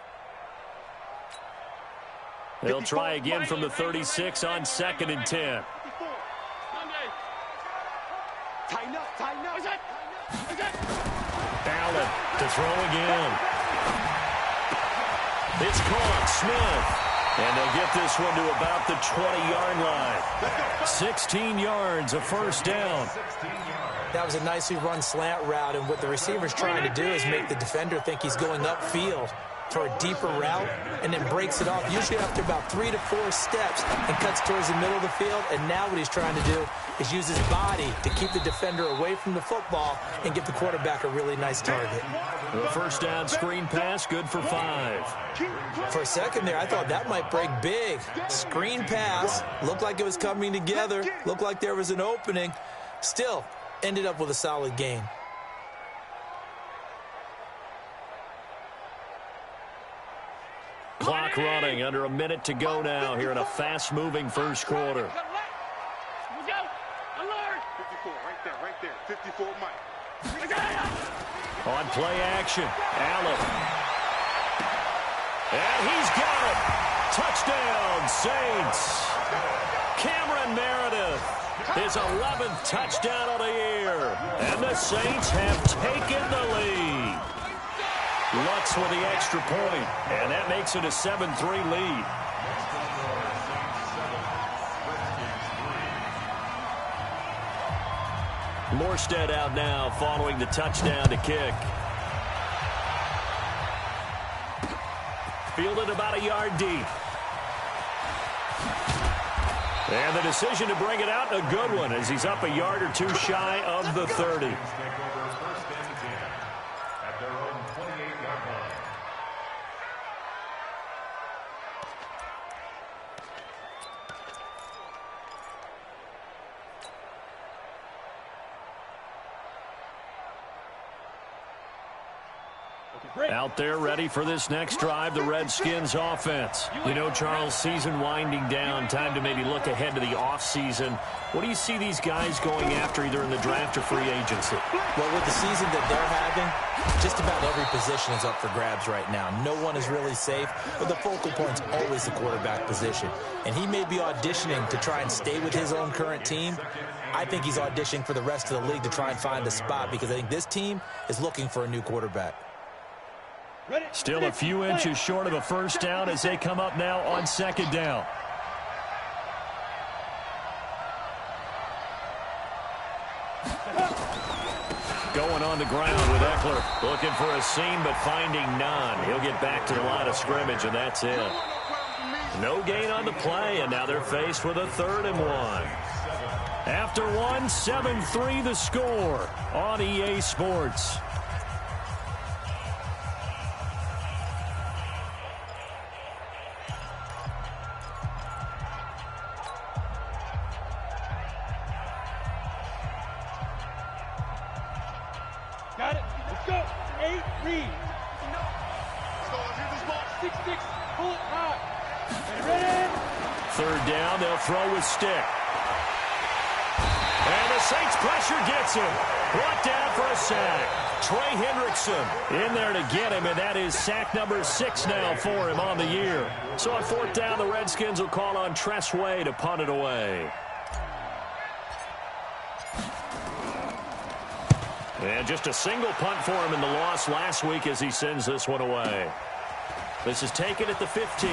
They'll try again from the 36 on 2nd and 10. Allen to throw again. It's caught. Smith. And they'll get this one to about the 20-yard line. 16 yards, a first down. That was a nicely run slant route, and what the receiver's trying to do is make the defender think he's going upfield for a deeper route, and then breaks it off, usually after about 3 to 4 steps, and cuts towards the middle of the field. And now what he's trying to do is use his body to keep the defender away from the football and give the quarterback a really nice target. The first down screen pass, good for 5. For a second there, I thought that might break big. Screen pass, looked like it was coming together, looked like there was an opening. Still, ended up with a solid gain. Clock running, under a minute to go now here in a fast-moving first quarter. 54, right there. 54, Mike. On play action, Allen. And he's got it. Touchdown, Saints. Cameron Meredith, his 11th touchdown of the year. And the Saints have taken the lead. Lutz with the extra point, and that makes it a 7-3 lead. Morstead out now following the touchdown to kick. Fielded about a yard deep. And the decision to bring it out, a good one, as he's up a yard or two shy of the 30. Out there ready for this next drive, the Redskins offense. You know, Charles, season winding down, time to maybe look ahead to the offseason. What do you see these guys going after either in the draft or free agency? Well, with the season that they're having, just about every position is up for grabs right now. No one is really safe, but the focal point's always the quarterback position. And he may be auditioning to try and stay with his own current team. I think he's auditioning for the rest of the league to try and find a spot, because I think this team is looking for a new quarterback. Still a few inches short of a first down as they come up now on second down. Going on the ground with Eckler. Looking for a seam, but finding none. He'll get back to the line of scrimmage, and that's it. No gain on the play, and now they're faced with a 3rd and 1. After one, 7-3 the score on EA Sports. Got it. Let's go. 8, read. Let's go. Let's hit this ball. 6-6. Pull it high. Ready? 3rd down. They'll throw with stick. And the Saints pressure gets him. Brought down for a sack. Trey Hendrickson in there to get him, and that is sack number 6 now for him on the year. So on 4th down, the Redskins will call on Tress Way to punt it away. And just a single punt for him in the loss last week as he sends this one away. This is taken at the 15.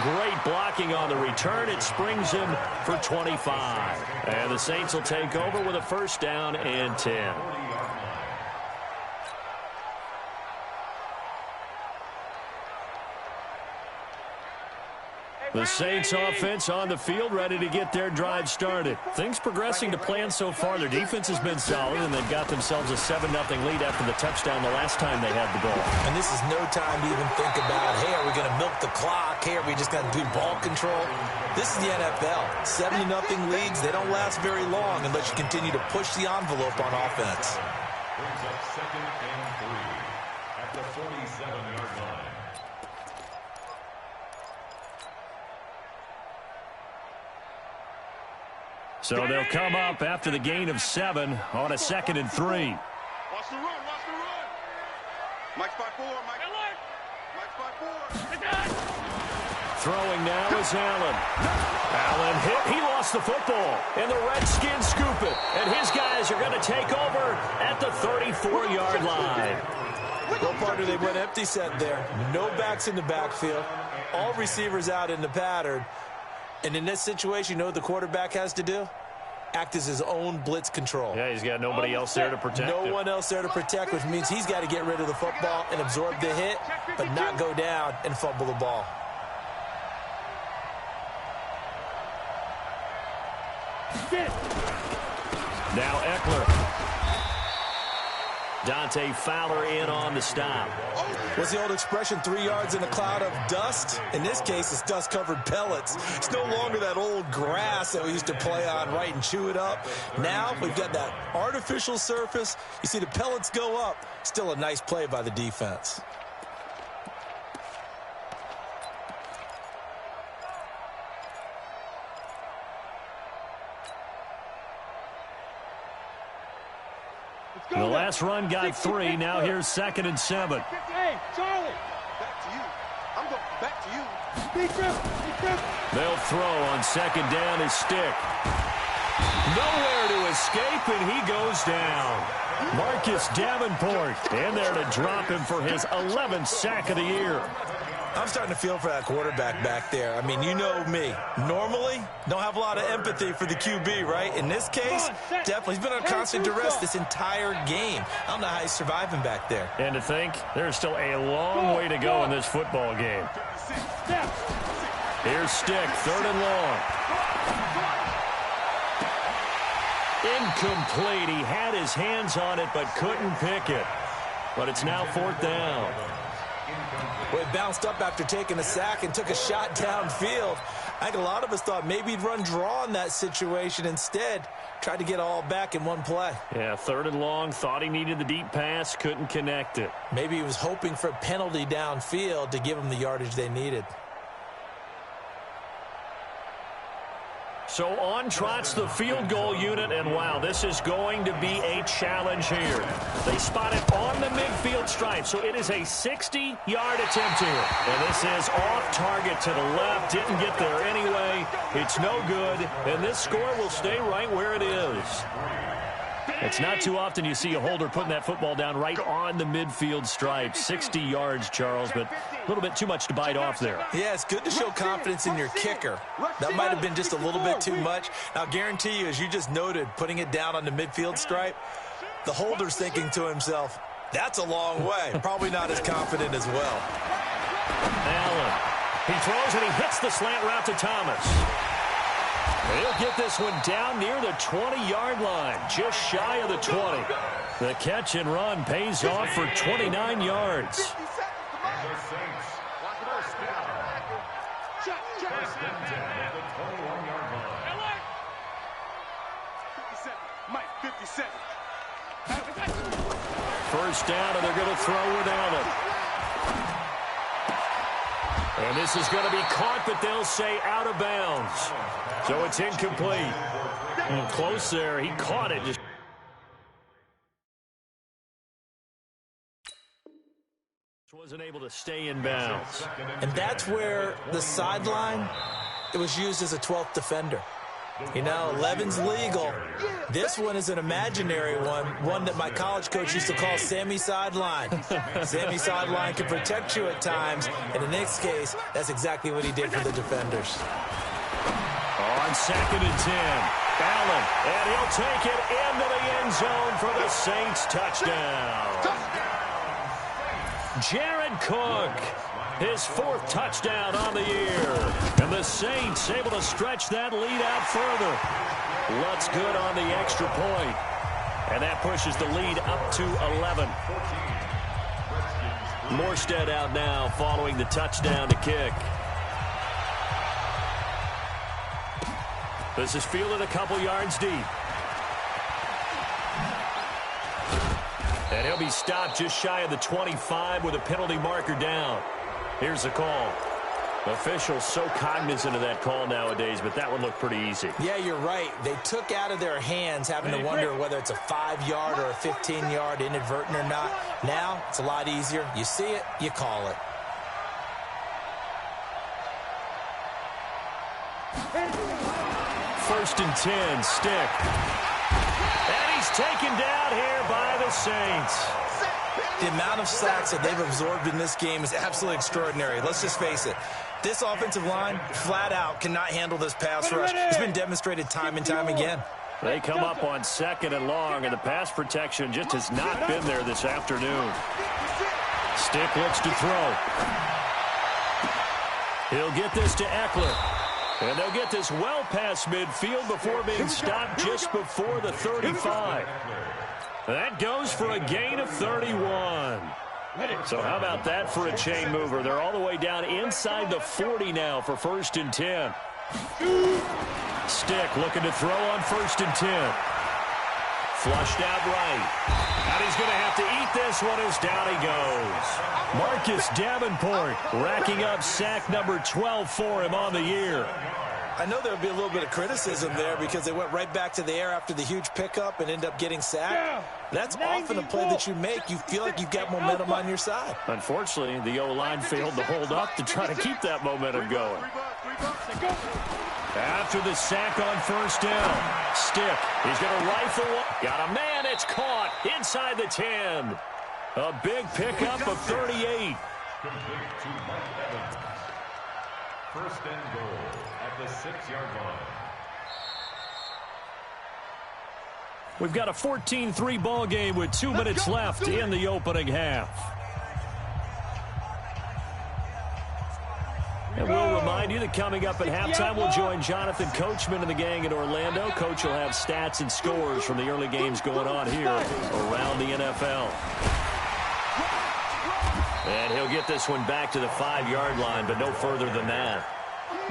Great blocking on the return. It springs him for 25. And the Saints will take over with a first down and 10. The Saints offense on the field, ready to get their drive started. Things progressing to plan so far. Their defense has been solid, and they've got themselves a 7-0 lead after the touchdown the last time they had the ball. And this is no time to even think about, hey, are we going to milk the clock? Hey, are we just going to do ball control? This is the NFL. 7-0 leads, they don't last very long unless you continue to push the envelope on offense. Brings up 2nd and 3 at the 47-yard line. So they'll come up after the gain of 7 on a 2nd and 3. Watch the run. Watch the run. Mike spot 4. Mike spot 4. Throwing now is Allen. Allen hit. He lost the football. And the Redskins scoop it. And his guys are going to take over at the 34-yard line. Well, partner, they went empty set there. No backs in the backfield. All receivers out in the pattern. And in this situation, you know what the quarterback has to do? Act as his own blitz control. Yeah, he's got nobody else there to protect him. No one else there to protect, which means he's got to get rid of the football and absorb the hit, but not go down and fumble the ball. Now Eckler. Dante Fowler in on the stop. What's the old expression, 3 yards in a cloud of dust? In this case, it's dust-covered pellets. It's no longer that old grass that we used to play on, right, and chew it up. Now we've got that artificial surface. You see the pellets go up. Still a nice play by the defense. The last run got 3. Now here's 2nd and 7. Hey, Charlie. Back to you. I'm going back to you. They'll throw on 2nd down his stick. Nowhere to escape, and he goes down. Marcus Davenport in there to drop him for his 11th sack of the year. I'm starting to feel for that quarterback back there. I mean, you know me. Normally, don't have a lot of empathy for the QB, right? In this case, definitely. He's been on constant duress this entire game. I don't know how he's surviving back there. And to think, there's still a long way to go in this football game. Here's Stick, 3rd and long. Incomplete. He had his hands on it, but couldn't pick it. But it's now 4th down. Well, he bounced up after taking a sack and took a shot downfield. I think a lot of us thought maybe he'd run draw in that situation. Instead, tried to get all back in one play. Yeah, 3rd and long. Thought he needed the deep pass. Couldn't connect it. Maybe he was hoping for a penalty downfield to give him the yardage they needed. So on trots the field goal unit, and wow, this is going to be a challenge here. They spot it on the midfield stripe, so it is a 60-yard attempt here. And this is off target to the left, didn't get there anyway. It's no good, and this score will stay right where it is. It's not too often you see a holder putting that football down right on the midfield stripe. 60 yards, Charles, but a little bit too much to bite off there. Yeah, it's good to show confidence in your kicker. That might have been just a little bit too much. I'll guarantee you, as you just noted, putting it down on the midfield stripe, the holder's thinking to himself, that's a long way. Probably not as confident as well. Allen. He throws and he hits the slant route to Thomas. He'll get this one down near the 20-yard line, just shy of the 20. The catch and run pays off for 29 yards. First down, and they're going to throw with Allen. And this is going to be caught, but they'll say out of bounds. So it's incomplete. Close there. He caught it. Just wasn't able to stay in bounds. And that's where the sideline, it was used as a 12th defender. You know, 11's legal. This one is an imaginary one that my college coach used to call Sammy Sideline. Sammy Sideline can protect you at times, and in this case, that's exactly what he did for the defenders. On 2nd and 10, Allen, and he'll take it into the end zone for the Saints touchdown. Jared Cook, his 4th touchdown on the year. And the Saints able to stretch that lead out further. Lutz good on the extra point. And that pushes the lead up to 11. Morstead out now following the touchdown to kick. This is fielded a couple yards deep. And he'll be stopped just shy of the 25 with a penalty marker down. Here's the call. Officials so cognizant of that call nowadays, but that one looked pretty easy. Yeah, you're right. They took out of their hands having to wonder whether it's a 5-yard or a 15-yard inadvertent or not. Now, it's a lot easier. You see it, you call it. First and 10, Stick. And he's taken down here by the Saints. The amount of sacks that they've absorbed in this game is absolutely extraordinary. Let's just face it. This offensive line, flat out, cannot handle this pass rush. It's been demonstrated time and time again. They come up on 2nd and long, and the pass protection just has not been there this afternoon. Stick looks to throw. He'll get this to Eckler. And they'll get this well past midfield before being stopped just before the 35. That goes for a gain of 31. So how about that for a chain mover? They're all the way down inside the 40 now for 1st and 10. Stick looking to throw on 1st and 10. Flushed out right. And he's going to have to eat this one as down he goes. Marcus Davenport racking up sack number 12 for him on the year. I know there'll be a little bit of criticism there because they went right back to the air after the huge pickup and end up getting sacked. That's often a play that you make. You feel like you've got momentum on your side. Unfortunately, the O-line failed to hold up to try to keep that momentum going. After the sack on 1st down, Stick, he's going to rifle. Got a man, it's caught inside the 10. A big pickup of 38. Complete to Mike Evans. 1st and goal at the 6-yard line. We've got a 14-3 ball game with 2 minutes left in the opening half. And we'll remind you that coming up at halftime, we'll join Jonathan Coachman and the gang in Orlando. Coach will have stats and scores from the early games going on here around the NFL. And he'll get this one back to the 5-yard line, but no further than that.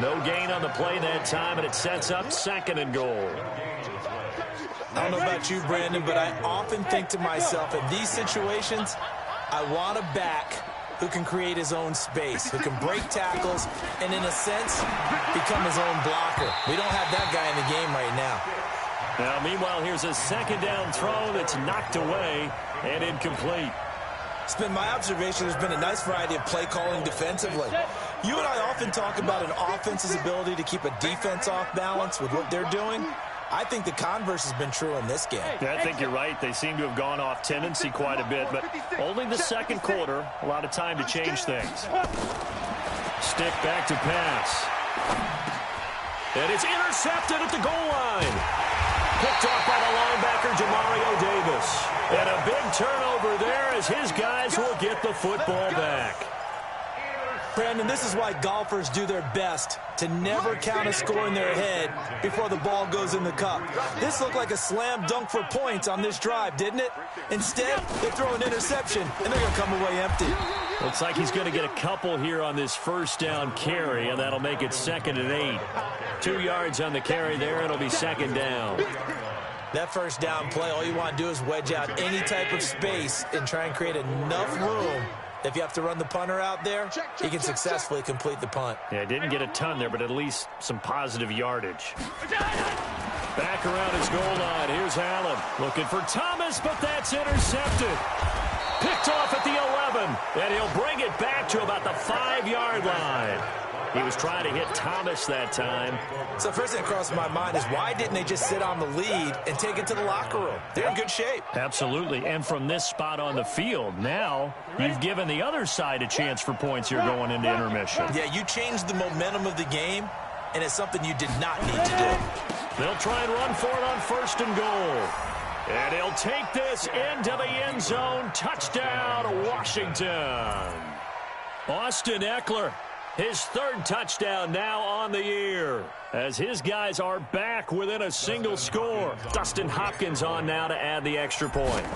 No gain on the play that time, and it sets up 2nd and goal. I don't know about you, Brandon, but I often think to myself, in these situations, I want a back who can create his own space, who can break tackles, and in a sense, become his own blocker. We don't have that guy in the game right now. Now, meanwhile, here's a 2nd down throw that's knocked away and incomplete. It's been my observation there's been a nice variety of play calling defensively. You and I often talk about an offense's ability to keep a defense off balance with what they're doing. I think the converse has been true in this game. Yeah, I think you're right. They seem to have gone off tendency quite a bit, but only the 2nd quarter, a lot of time to change things. Stick back to pass. And it's intercepted at the goal line. Picked off by the linebacker, Demario Davis. And a big turnover there as his guys will get the football back. Brandon, this is why golfers do their best to never count a score in their head before the ball goes in the cup. This looked like a slam dunk for points on this drive, didn't it? Instead, they throw an interception, and they're going to come away empty. Looks like he's going to get a couple here on this 1st down carry, and that'll make it 2nd and 8. 2 yards on the carry there, and it'll be 2nd down. That 1st down play, all you want to do is wedge out any type of space and try and create enough room. If you have to run the punter out there, he can successfully complete the punt. Yeah, didn't get a ton there, but at least some positive yardage. Back around his goal line. Here's Allen looking for Thomas, but that's intercepted. Picked off at the 11, and he'll bring it back to about the 5-yard line. He was trying to hit Thomas that time. So first thing that crossed my mind is why didn't they just sit on the lead and take it to the locker room? They're in good shape. Absolutely, and from this spot on the field, now you've given the other side a chance for points here going into intermission. Yeah, you changed the momentum of the game, and it's something you did not need to do. They'll try and run for it on 1st and goal. And he'll take this into the end zone. Touchdown, Washington. Austin Eckler, his 3rd touchdown now on the year, as his guys are back within a single score. Dustin Hopkins on now to add the extra point.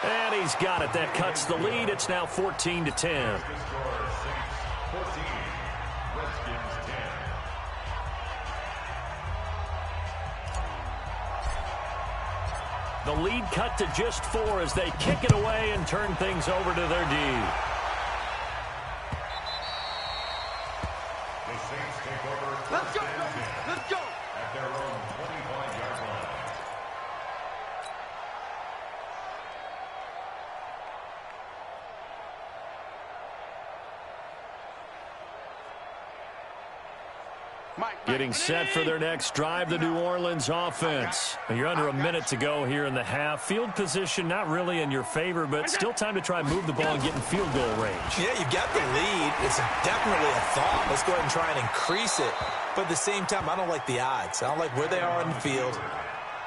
And he's got it. That cuts the lead. It's now 14-10. The lead cut to just 4 as they kick it away and turn things over to their D. The Saints take over. Let's go! Let's go! At their own 25-yard line. Getting set for their next drive, the New Orleans offense. You're under a minute to go here in the half. Field position not really in your favor, but still time to try and move the ball and get in field goal range. Yeah, you've got the lead. It's definitely a thought. Let's go ahead and try and increase it. But at the same time, I don't like the odds. I don't like where they are on the field.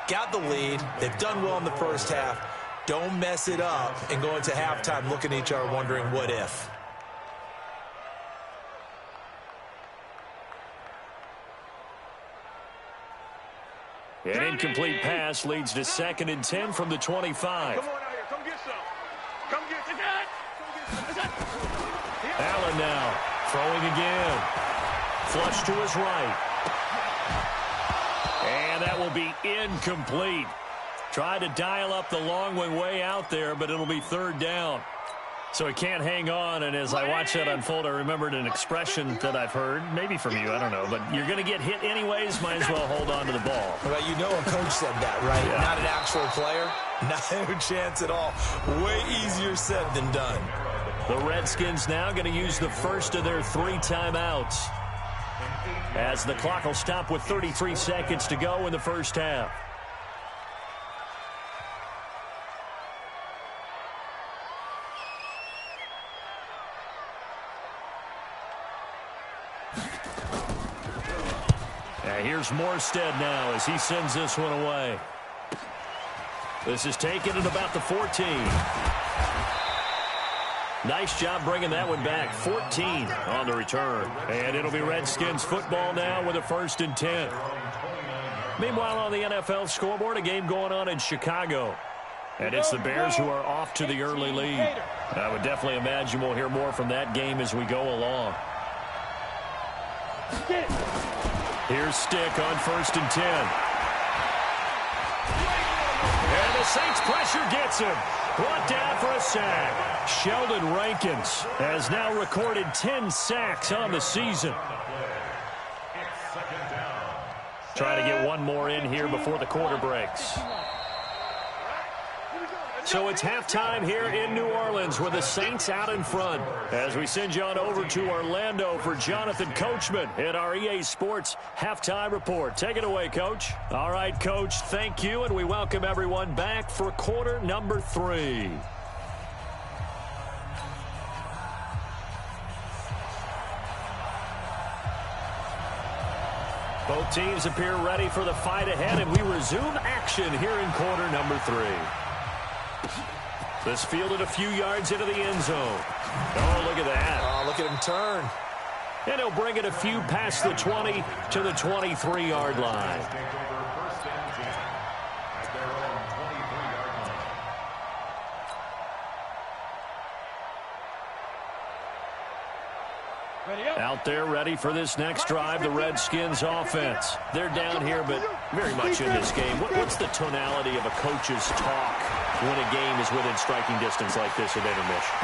Got the lead. They've done well in the first half. Don't mess it up and go into halftime looking at each other wondering what if. An incomplete pass leads to 2nd and 10 from the 25. Come on out here. Come get some. Come get some. Allen now throwing again. Flush to his right. And that will be incomplete. Tried to dial up the long one way out there, but it'll be 3rd down. So he can't hang on, and as I watch that unfold, I remembered an expression that I've heard, maybe from you, I don't know, but you're going to get hit anyways, might as well hold on to the ball. Well, you know a coach said that, right? Yeah. Not an actual player. No chance at all. Way easier said than done. The Redskins now going to use the first of their 3 timeouts, as the clock will stop with 33 seconds to go in the first half. Here's Morstead now as he sends this one away. This is taken at about the 14. Nice job bringing that one back. 14 on the return. And it'll be Redskins football now with a 1st and 10. Meanwhile, on the NFL scoreboard, a game going on in Chicago. And it's the Bears who are off to the early lead. I would definitely imagine we'll hear more from that game as we go along. Here's Stick on 1st and 10. And the Saints pressure gets him. Brought down for a sack. Sheldon Rankins has now recorded 10 sacks on the season. Trying to get one more in here before the quarter breaks. So it's halftime here in New Orleans with the Saints out in front. As we send you on over to Orlando for Jonathan Coachman at our EA Sports Halftime Report. Take it away, Coach. All right, Coach, thank you, and we welcome everyone back for quarter number 3. Both teams appear ready for the fight ahead, and we resume action here in quarter number 3. This fielded a few yards into the end zone. Oh, look at that. Oh, look at him turn. And he'll bring it a few past the 20 to the 23-yard line. Out there ready for this next drive, the Redskins offense. They're down here, but very much in this game. What's the tonality of a coach's talk when a game is within striking distance like this at intermission?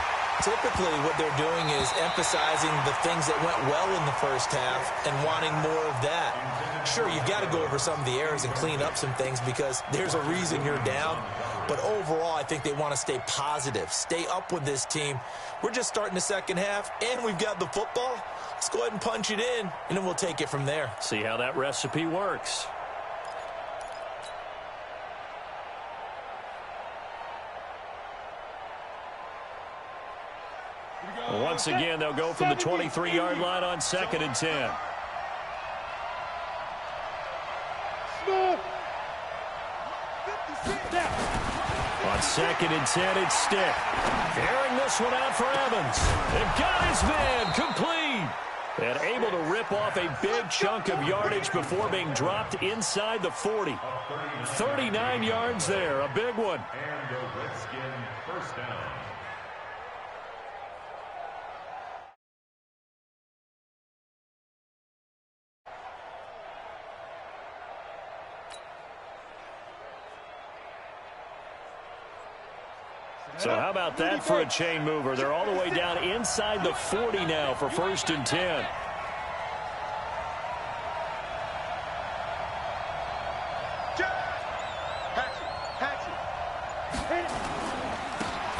Typically, what they're doing is emphasizing the things that went well in the first half and wanting more of that. Sure, you've got to go over some of the errors and clean up some things because there's a reason you're down. But overall, I think they want to stay positive, stay up with this team. We're just starting the second half, and we've got the football. Let's go ahead and punch it in, and then we'll take it from there. See how that recipe works. Once again, they'll go from the 23-yard line on 2nd and 10. On 2nd and 10, it's Stick. Airing this one out for Evans. They've got his man complete. And able to rip off a big chunk of yardage before being dropped inside the 40. 39 yards there, a big one. And a Redskin first down. So how about that for a chain mover? They're all the way down inside the 40 now for 1st and 10.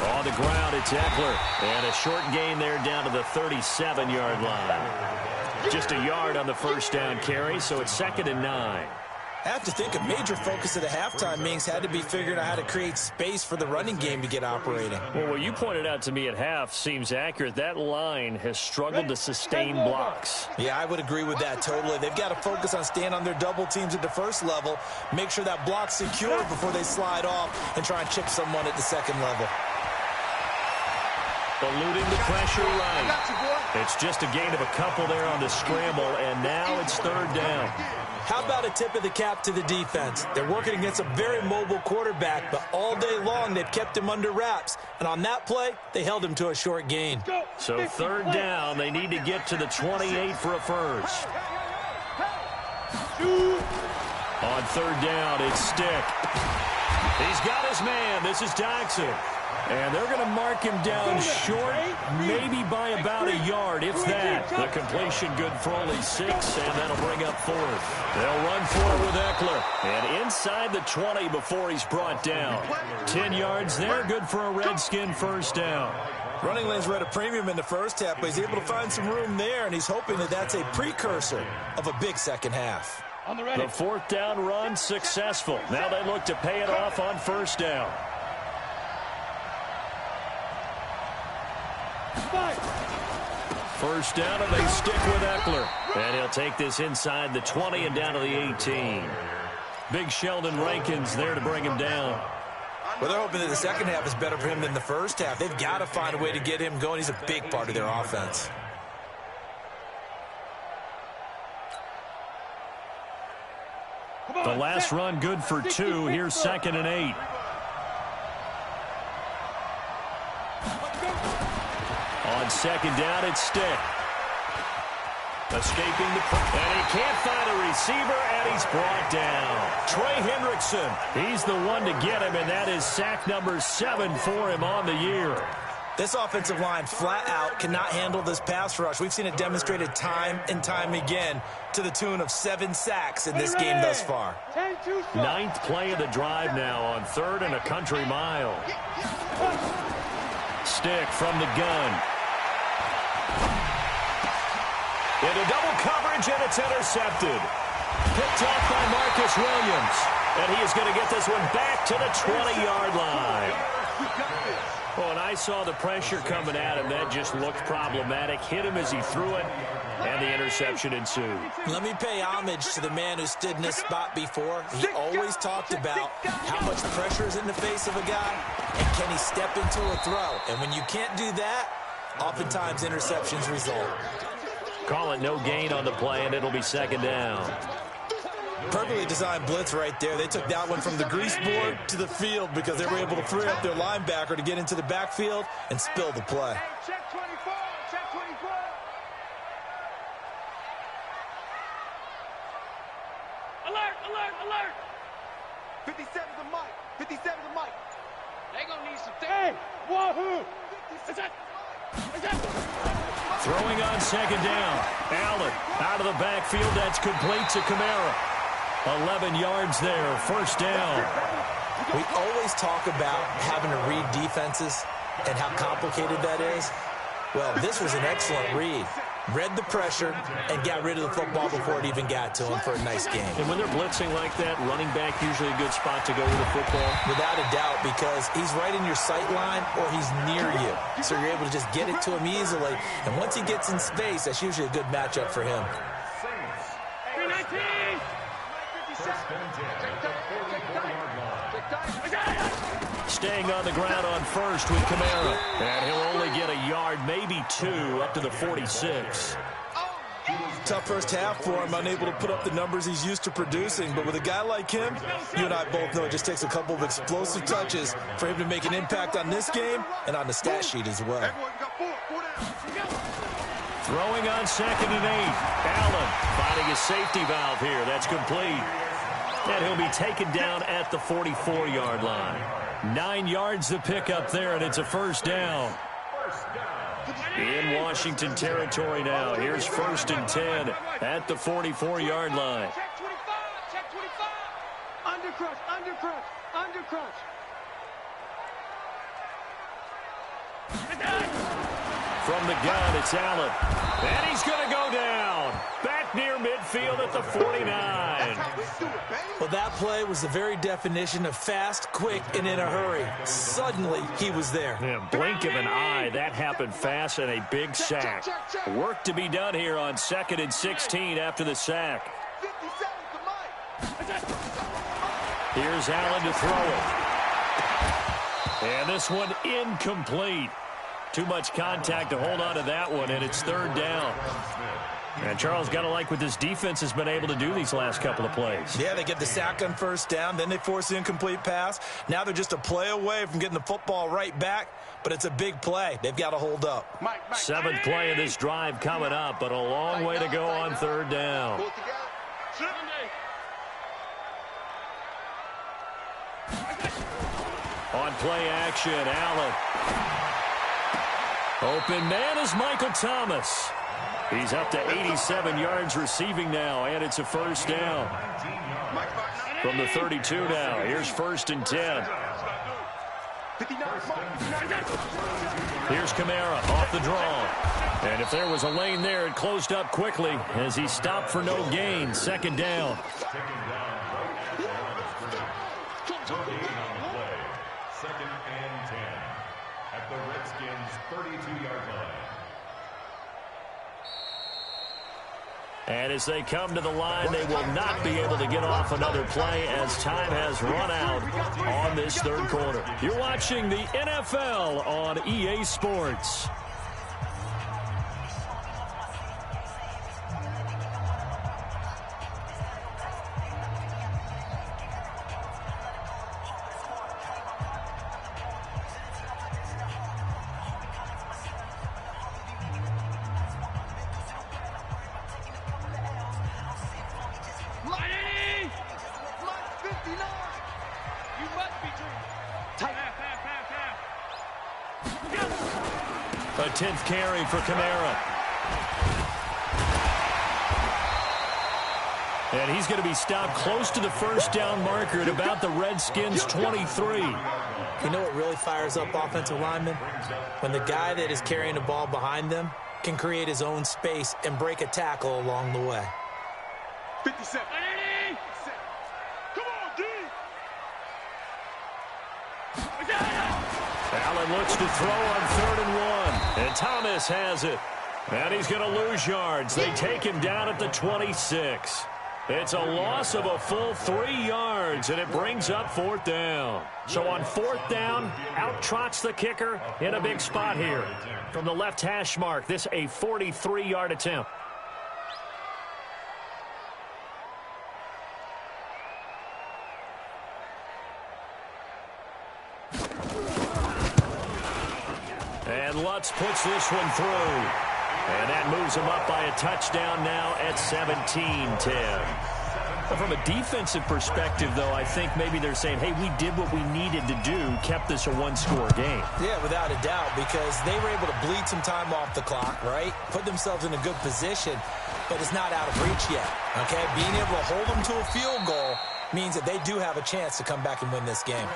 On the ground, it's Eckler. And a short gain there down to the 37-yard line. Just a yard on the first down carry, so it's 2nd and 9. I have to think a major focus of the halftime meetings had to be figuring out how to create space for the running game to get operating. Well, what you pointed out to me at half seems accurate. That line has struggled to sustain blocks. Yeah, I would agree with that totally. They've got to focus on staying on their double teams at the first level, make sure that block's secure before they slide off and try and chip someone at the second level. Eluding the pressure right. It's just a gain of a couple there on the scramble, and now it's 3rd down. How about a tip of the cap to the defense? They're working against a very mobile quarterback, but all day long they've kept him under wraps. And on that play, they held him to a short gain. So 3rd down, they need to get to the 28 for a first. On 3rd down, it's Stick. He's got his man. This is Doxson. And they're going to mark him down short, maybe by about a yard, if that. The completion good for only 6, and that'll bring up 4th. They'll run for it with Eckler. And inside the 20 before he's brought down. 10 yards there, good for a Redskin first down. Running lanes were at a premium in the first half, but he's able to find some room there, and he's hoping that that's a precursor of a big second half. The 4th down run successful. Now they look to pay it off on first down. First down, and they stick with Eckler. And he'll take this inside the 20 and down to the 18. Big Sheldon Rankins there to bring him down. Well, they're hoping that the second half is better for him than the first half. They've got to find a way to get him going. He's a big part of their offense. The last run good for 2. Here's 2nd and 8. On 2nd down, it's Stick. Escaping the pressure. And he can't find a receiver, and he's brought down. Trey Hendrickson, he's the one to get him, and that is sack number 7 for him on the year. This offensive line flat out cannot handle this pass rush. We've seen it demonstrated time and time again to the tune of 7 sacks in this game thus far. 9th play of the drive now on 3rd and a country mile. Stick from the gun. Into double coverage, and it's intercepted. Picked off by Marcus Williams. And he is going to get this one back to the 20-yard line. Well, when I saw the pressure coming at him, that just looked problematic. Hit him as he threw it, and the interception ensued. Let me pay homage to the man who stood in this spot before. He always talked about how much pressure is in the face of a guy, and can he step into a throw. And when you can't do that, oftentimes interceptions result. Call it no gain on the play, and it'll be 2nd down. Perfectly designed blitz right there. They took that one from the grease board to the field because they were able to free up their linebacker to get into the backfield and spill the play. Check 24, check 24. Alert, alert, alert. 57 the mic, 57 the mic. They gonna need some things. Hey, wahoo. Throwing on 2nd down. Allen out of the backfield. That's complete to Kamara. 11 yards there. First down. We always talk about having to read defenses and how complicated that is. Well, this was an excellent read. Read the pressure and got rid of the football before it even got to him for a nice game. And when they're blitzing like that, running back usually a good spot to go with the football? Without a doubt, because he's right in your sight line or he's near you. So you're able to just get it to him easily. And once he gets in space, that's usually a good matchup for him. 319. Staying on the ground on first with Kamara. And he'll only get a yard, maybe 2, up to the 46. Tough first half for him, unable to put up the numbers he's used to producing. But with a guy like him, you and I both know it just takes a couple of explosive touches for him to make an impact on this game and on the stat sheet as well. Throwing on 2nd and 8. Allen finding his safety valve here. That's complete. And he'll be taken down at the 44-yard line. 9 yards to pick up there, and it's a first down. In Washington territory now. Here's 1st and 10 at the 44-yard line. Check 25, check 25. Undercrush, undercrush, undercrush. From the gun, it's Allen. And he's going to go down. field at the 49. Well, that play was the very definition of fast, quick, and in a hurry. Suddenly, he was there. Yeah, blink of an eye, that happened fast and a big sack. Work to be done here on 2nd and 16 after the sack. Here's Allen to throw it. And this one incomplete. Too much contact to hold on to that one, and it's 3rd down. And Charles, got to like what this defense has been able to do these last couple of plays. Yeah, they get the sack on 1st down, then they force the incomplete pass. Now they're just a play away from getting the football right back, but it's a big play. They've got to hold up. 7th play of this drive coming up, but a long way to go on 3rd down. On play action, Allen. Open man is Michael Thomas. He's up to 87 yards receiving now, and it's a 1st down. From the 32 now, here's 1st and 10. Here's Kamara off the draw. And if there was a lane there, it closed up quickly as he stopped for no gain. 2nd down. And as they come to the line, they will not be able to get off another play as time has run out on this 3rd quarter. You're watching the NFL on EA Sports. A 10th carry for Kamara. And he's going to be stopped close to the 1st down marker at about the Redskins' 23. You know what really fires up offensive linemen? When the guy that is carrying the ball behind them can create his own space and break a tackle along the way. 57. Come on, D. Allen looks to throw on 3rd and 1. And Thomas has it. And he's going to lose yards. They take him down at the 26. It's a loss of a full 3 yards, and it brings up 4th down. So on 4th down, out trots the kicker in a big spot here. From the left hash mark, this a 43-yard attempt. And Lutz puts this one through. And that moves him up by a touchdown now at 17-10. From a defensive perspective, though, I think maybe they're saying, hey, we did what we needed to do, kept this a one-score game. Yeah, without a doubt, because they were able to bleed some time off the clock, right? Put themselves in a good position, but it's not out of reach yet, okay? Being able to hold them to a field goal means that they do have a chance to come back and win this game.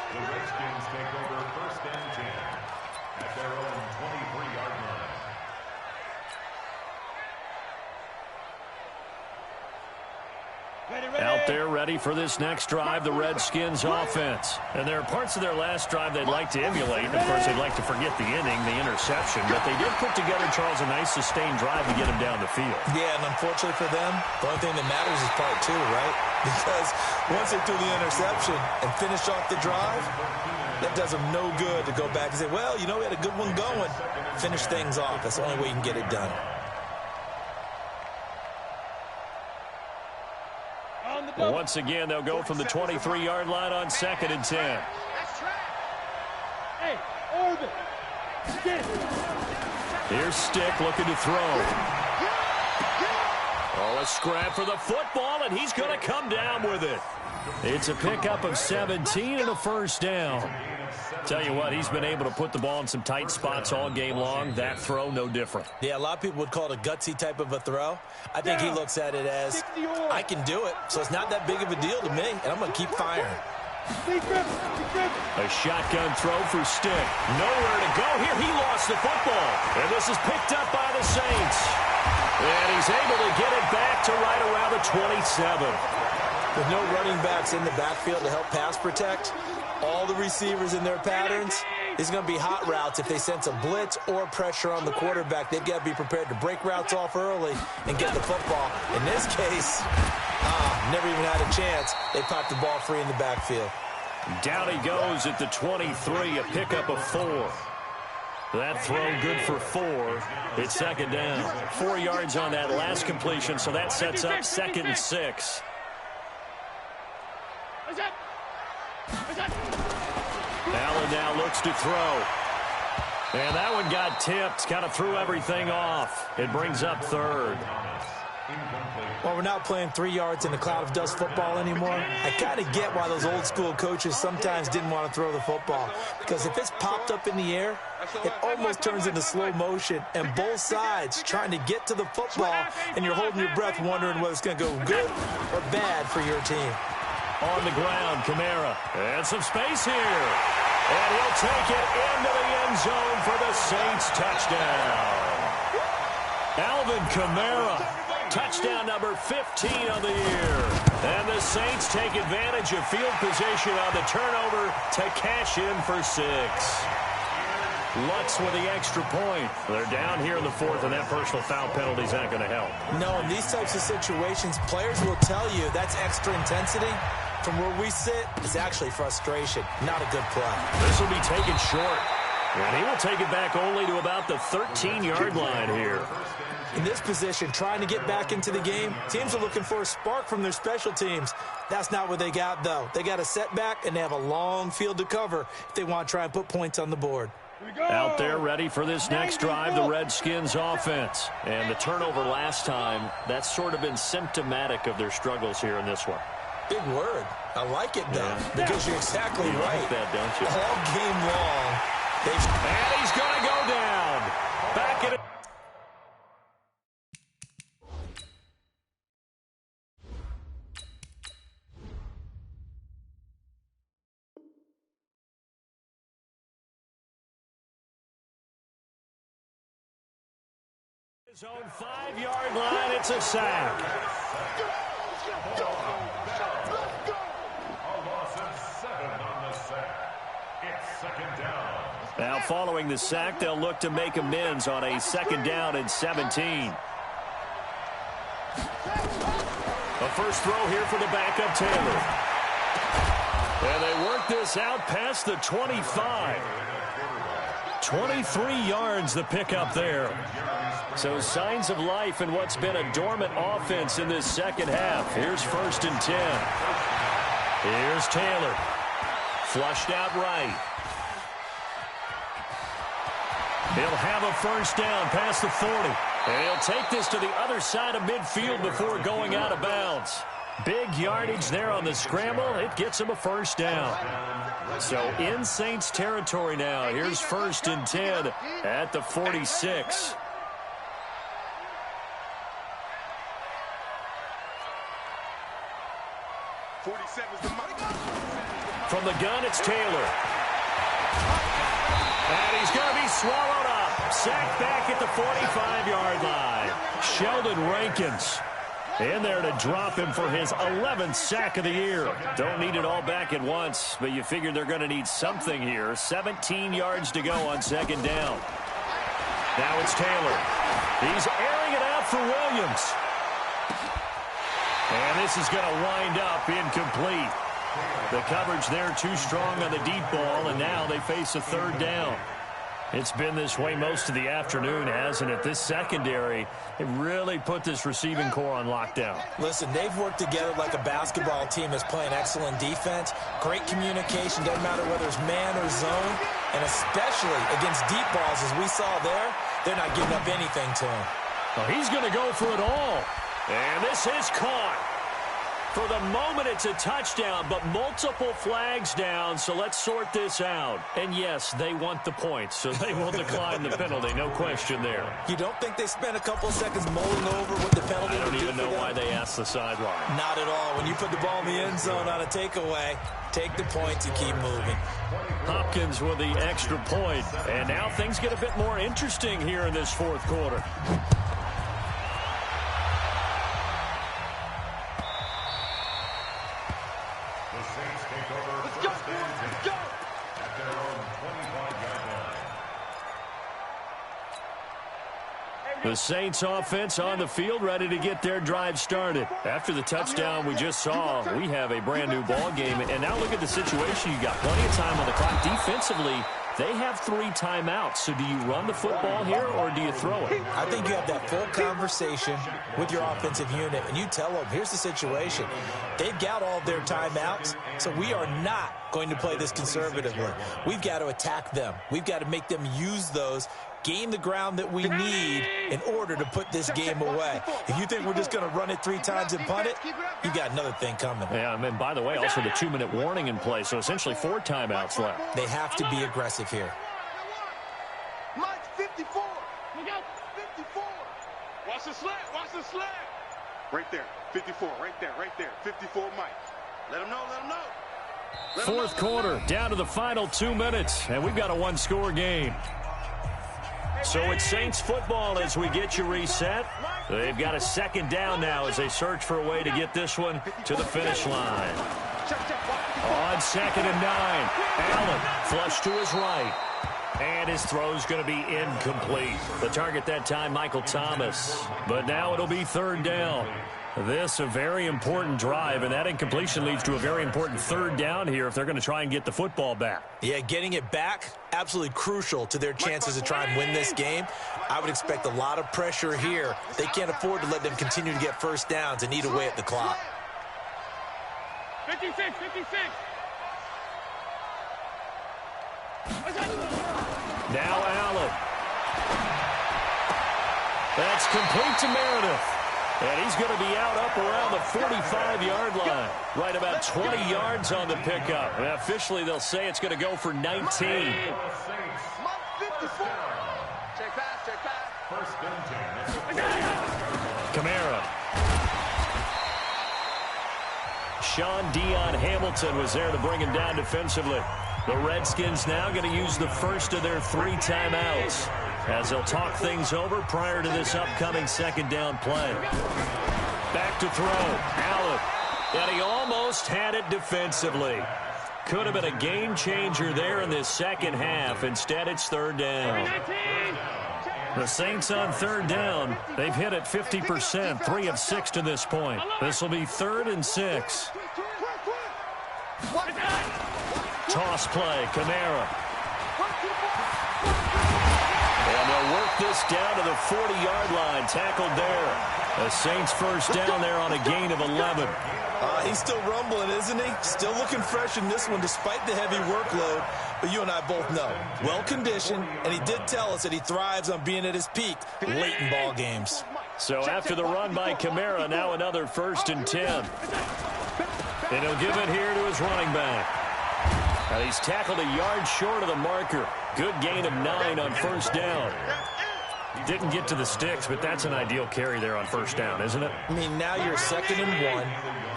The Redskins take over 1st and 10 at their own 23-yard line. Out there ready for this next drive, the Redskins offense. And there are parts of their last drive they'd like to emulate. Of course, they'd like to forget the inning, the interception. But they did put together, Charles, a nice sustained drive to get him down the field. Yeah, and unfortunately for them, the only thing that matters is part 2, right? Because once they threw the interception and finished off the drive, that does them no good to go back and say, well, you know, we had a good one going. Finish things off. That's the only way you can get it done. Once again, they'll go from the 23-yard line on 2nd and 10. Hey, orbit. Here's Stick looking to throw. Oh, a scrap for the football, and he's going to come down with it. It's a pickup of 17 and a 1st down. Tell you what, he's been able to put the ball in some tight spots all game long. That throw, no different. Yeah, a lot of people would call it a gutsy type of a throw. I think he looks at it as, I can do it, so it's not that big of a deal to me, and I'm going to keep firing. A shotgun throw for Stick. Nowhere to go here. He lost the football, and this is picked up by the Saints. And he's able to get it back to right around the 27. With no running backs in the backfield to help pass protect, all the receivers in their patterns, these are going to be hot routes. If they sense a blitz or pressure on the quarterback, they've got to be prepared to break routes off early and get the football. In this case, never even had a chance. They popped the ball free in the backfield. Down he goes at the 23, a pickup of 4. That throw good for 4. It's second down. 4 yards on that last completion, so that sets up 2nd and 6. Allen now looks to throw. And that one got tipped, kind of threw everything off. It brings up 3rd. Well, we're not playing 3 yards in a cloud of dust football anymore. I kind of get why those old school coaches sometimes didn't want to throw the football. Because if it's popped up in the air, it almost turns into slow motion. And both sides trying to get to the football, and you're holding your breath wondering whether it's going to go good or bad for your team. On the ground, Kamara. And some space here. And he'll take it into the end zone for the Saints touchdown. Alvin Kamara. Touchdown number 15 on the year. And the Saints take advantage of field position on the turnover to cash in for 6. Lutz with the extra point. They're down here in the 4th, and that personal foul penalty is not going to help. No, in these types of situations, players will tell you that's extra intensity. From where we sit, it's actually frustration. Not a good play. This will be taken short. And he will take it back only to about the 13-yard line here. In this position, trying to get back into the game, teams are looking for a spark from their special teams. That's not what they got, though. They got a setback, and they have a long field to cover if they want to try and put points on the board. Out there ready for this next drive, the Redskins offense. And the turnover last time, that's sort of been symptomatic of their struggles here in this one. Big word. I like it, though, because you're exactly right. Like that, don't you? All game long. And he's going to go down. Back in it. His own 5-yard line, it's a sack. Now following the sack, they'll look to make amends on a 2nd down and 17. A first throw here for the backup Taylor. And they work this out past the 25. 23 yards the pickup there. So signs of life in what's been a dormant offense in this second half. Here's 1st and 10. Here's Taylor. Flushed out right. He'll have a first down past the 40. And he'll take this to the other side of midfield before going out of bounds. Big yardage there on the scramble. It gets him a first down. So in Saints territory now. Here's 1st and 10 at the 46. From the gun, it's Taylor. And he's going to be swallowed up. Sacked back at the 45-yard line. Sheldon Rankins in there to drop him for his 11th sack of the year. Don't need it all back at once, but you figure they're going to need something here. 17 yards to go on 2nd down. Now it's Taylor. He's airing it out for Williams. And this is going to wind up incomplete. The coverage there too strong on the deep ball, and now they face a 3rd down. It's been this way most of the afternoon, hasn't it? This secondary, it really put this receiving core on lockdown. Listen, they've worked together like a basketball team that's playing excellent defense. Great communication, doesn't matter whether it's man or zone. And especially against deep balls, as we saw there, they're not giving up anything to him. Well, he's going to go for it all. And this is caught. For the moment, it's a touchdown, but multiple flags down, so let's sort this out. And yes, they want the points, so they will decline the penalty, no question there. You don't think they spent a couple of seconds mulling over what the penalty I don't would do even know why they asked the sideline. Not at all. When you put the ball in the end zone on a takeaway, take the points and keep moving. Hopkins with the extra point, and now things get a bit more interesting here in this 4th quarter. The Saints offense on the field, ready to get their drive started. After the touchdown we just saw, we have a brand new ball game. And now look at the situation. You got plenty of time on the clock. Defensively, they have 3 timeouts. So do you run the football here or do you throw it? I think you have that full conversation with your offensive unit, and you tell them, here's the situation. They've got all of their timeouts, so we are not going to play this conservatively. We've got to attack them. We've got to make them use those, gain the ground that we need in order to put this game away. If you think we're just going to run it 3 times and punt it, you got another thing coming. Yeah, and by the way, also the 2-minute warning in play, so essentially 4 timeouts left. They have to be aggressive here. Mike's 54. Look out, 54. Watch the slant. Watch the slant. Right there, 54. Right there. 54, Mike. Let him know. Let him know. Fourth quarter, down to the final 2 minutes, and we've got a 1-score game. So it's Saints football as we get you reset. They've got a 2nd down now as they search for a way to get this one to the finish line. On 2nd and 9, Allen flush to his right. And his throw's going to be incomplete. The target that time, Michael Thomas. But now it'll be 3rd down. This a very important drive, and that incompletion leads to a very important 3rd down here if they're going to try and get the football back. Yeah, getting it back, absolutely crucial to their chances to try and win this game. I would expect a lot of pressure here. They can't afford to let them continue to get 1st downs and eat away at the clock. 56. Now Allen. That's complete to Meredith. And he's going to be out up around the 45-yard line. Right about 20 yards on the pickup. And officially, they'll say it's going to go for 19. Check pass. First and 10. Kamara. Sean Dion Hamilton was there to bring him down defensively. The Redskins now going to use the first of their 3 timeouts as they'll talk things over prior to this upcoming 2nd down play. Back to throw. Allen. And he almost had it defensively. Could have been a game changer there in this 2nd half. Instead, it's 3rd down. The Saints on 3rd down. They've hit it 50%, 3 of 6 to this point. This will be 3rd and 6. Toss play, Kamara. And they'll work this down to the 40-yard line. Tackled there. The Saints 1st down there on a gain of 11. He's still rumbling, isn't he? Still looking fresh in this one despite the heavy workload. But you and I both know, well-conditioned, and he did tell us that he thrives on being at his peak late in ball games. So after the run by Kamara, now another 1st and 10. And he'll give it here to his running back. And he's tackled a yard short of the marker. Good gain of 9 on 1st down. Didn't get to the sticks, but that's an ideal carry there on 1st down, isn't it? I mean, now you're 2nd and 1.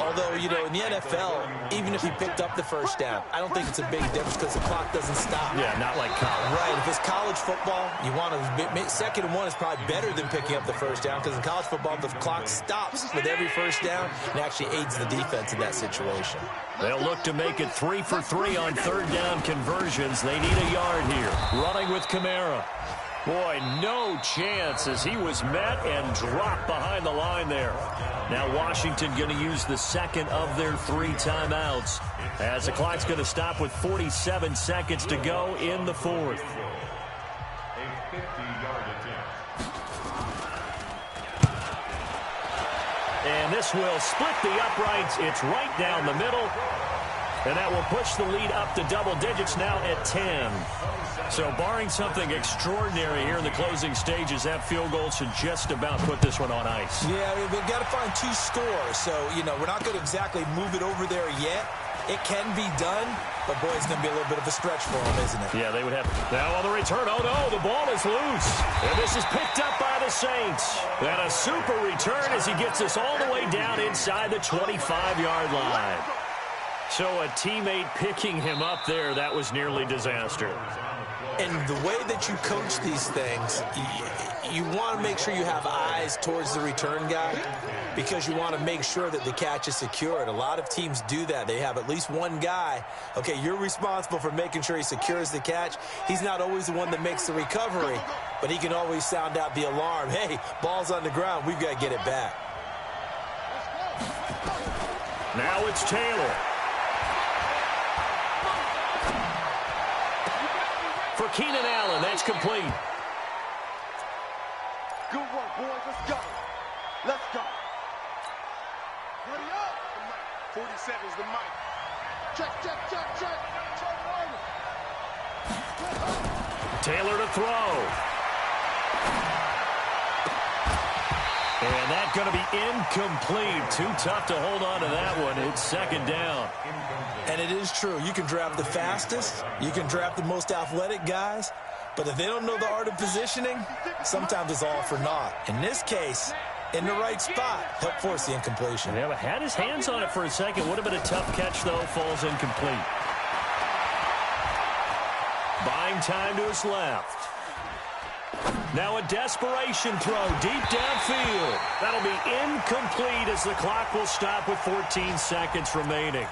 Although, you know, in the NFL, even if he picked up the 1st down, I don't think it's a big difference because the clock doesn't stop. Yeah, not like college. Right. If it's college football, you want to 2nd and 1 is probably better than picking up the 1st down because in college football, the clock stops with every 1st down and actually aids the defense in that situation. They'll look to make it 3 for 3 on 3rd down conversions. They need a yard here. Running with Kamara. Boy, no chance as he was met and dropped behind the line there. Now Washington going to use the 2nd of their 3 timeouts as the clock's going to stop with 47 seconds to go in the 4th. A 50-yard attempt. And this will split the uprights. It's right down the middle. And that will push the lead up to double digits now at 10. So barring something extraordinary here in the closing stages, that field goal should just about put this one on ice. Yeah, we've got to find 2 scores. So, you know, we're not going to exactly move it over there yet. It can be done, but boy, it's going to be a little bit of a stretch for them, isn't it? Yeah, they would have. Now on the return, oh no, the ball is loose. And this is picked up by the Saints. And a super return as he gets us all the way down inside the 25-yard line. So a teammate picking him up there, that was nearly disaster. And the way that you coach these things, you want to make sure you have eyes towards the return guy because you want to make sure that the catch is secured. A lot of teams do that. They have at least one guy. Okay, you're responsible for making sure he secures the catch. He's not always the one that makes the recovery, but he can always sound out the alarm. Hey, ball's on the ground. We've got to get it back. Now it's Taylor. For Keenan Allen, that's complete. Good work, boys. Let's go. Let's go. Ready up. 47's the mic. Check. Taylor to throw. And that's going to be incomplete. Too tough to hold on to that one. It's second down. And it is true. You can draft the fastest. You can draft the most athletic guys. But if they don't know the art of positioning, sometimes it's all for naught. In this case, in the right spot, help force the incompletion. Yeah, but had his hands on it for a second. Would have been a tough catch, though. Falls incomplete. Buying time to his left. Now a desperation throw deep downfield. That'll be incomplete as the clock will stop with 14 seconds remaining.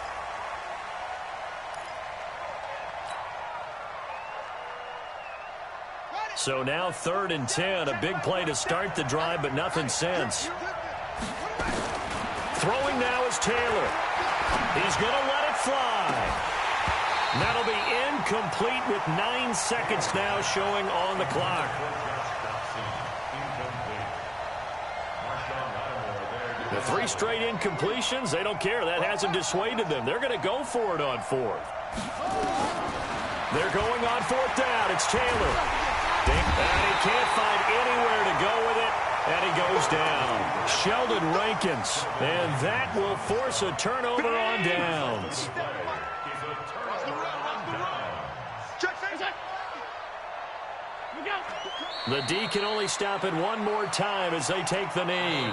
So now 3rd and 10. A big play to start the drive, but nothing since. Throwing now is Taylor. He's going to let it fly. That'll be incomplete with 9 seconds now showing on the clock. The 3 straight incompletions, they don't care. That hasn't dissuaded them. They're going to go for it on 4th. They're going on 4th down. It's Taylor. And he can't find anywhere to go with it. And he goes down. Sheldon Rankins. And that will force a turnover on downs. The D can only stop it one more time as they take the knee.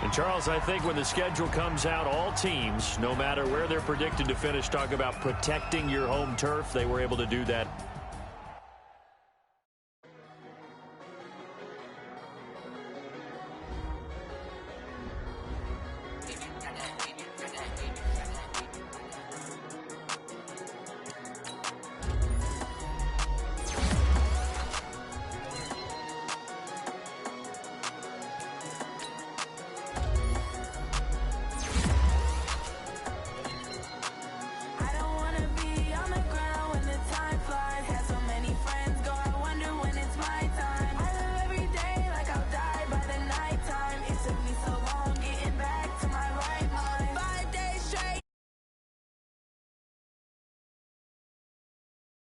And, Charles, I think when the schedule comes out, all teams, no matter where they're predicted to finish, talk about protecting your home turf. They were able to do that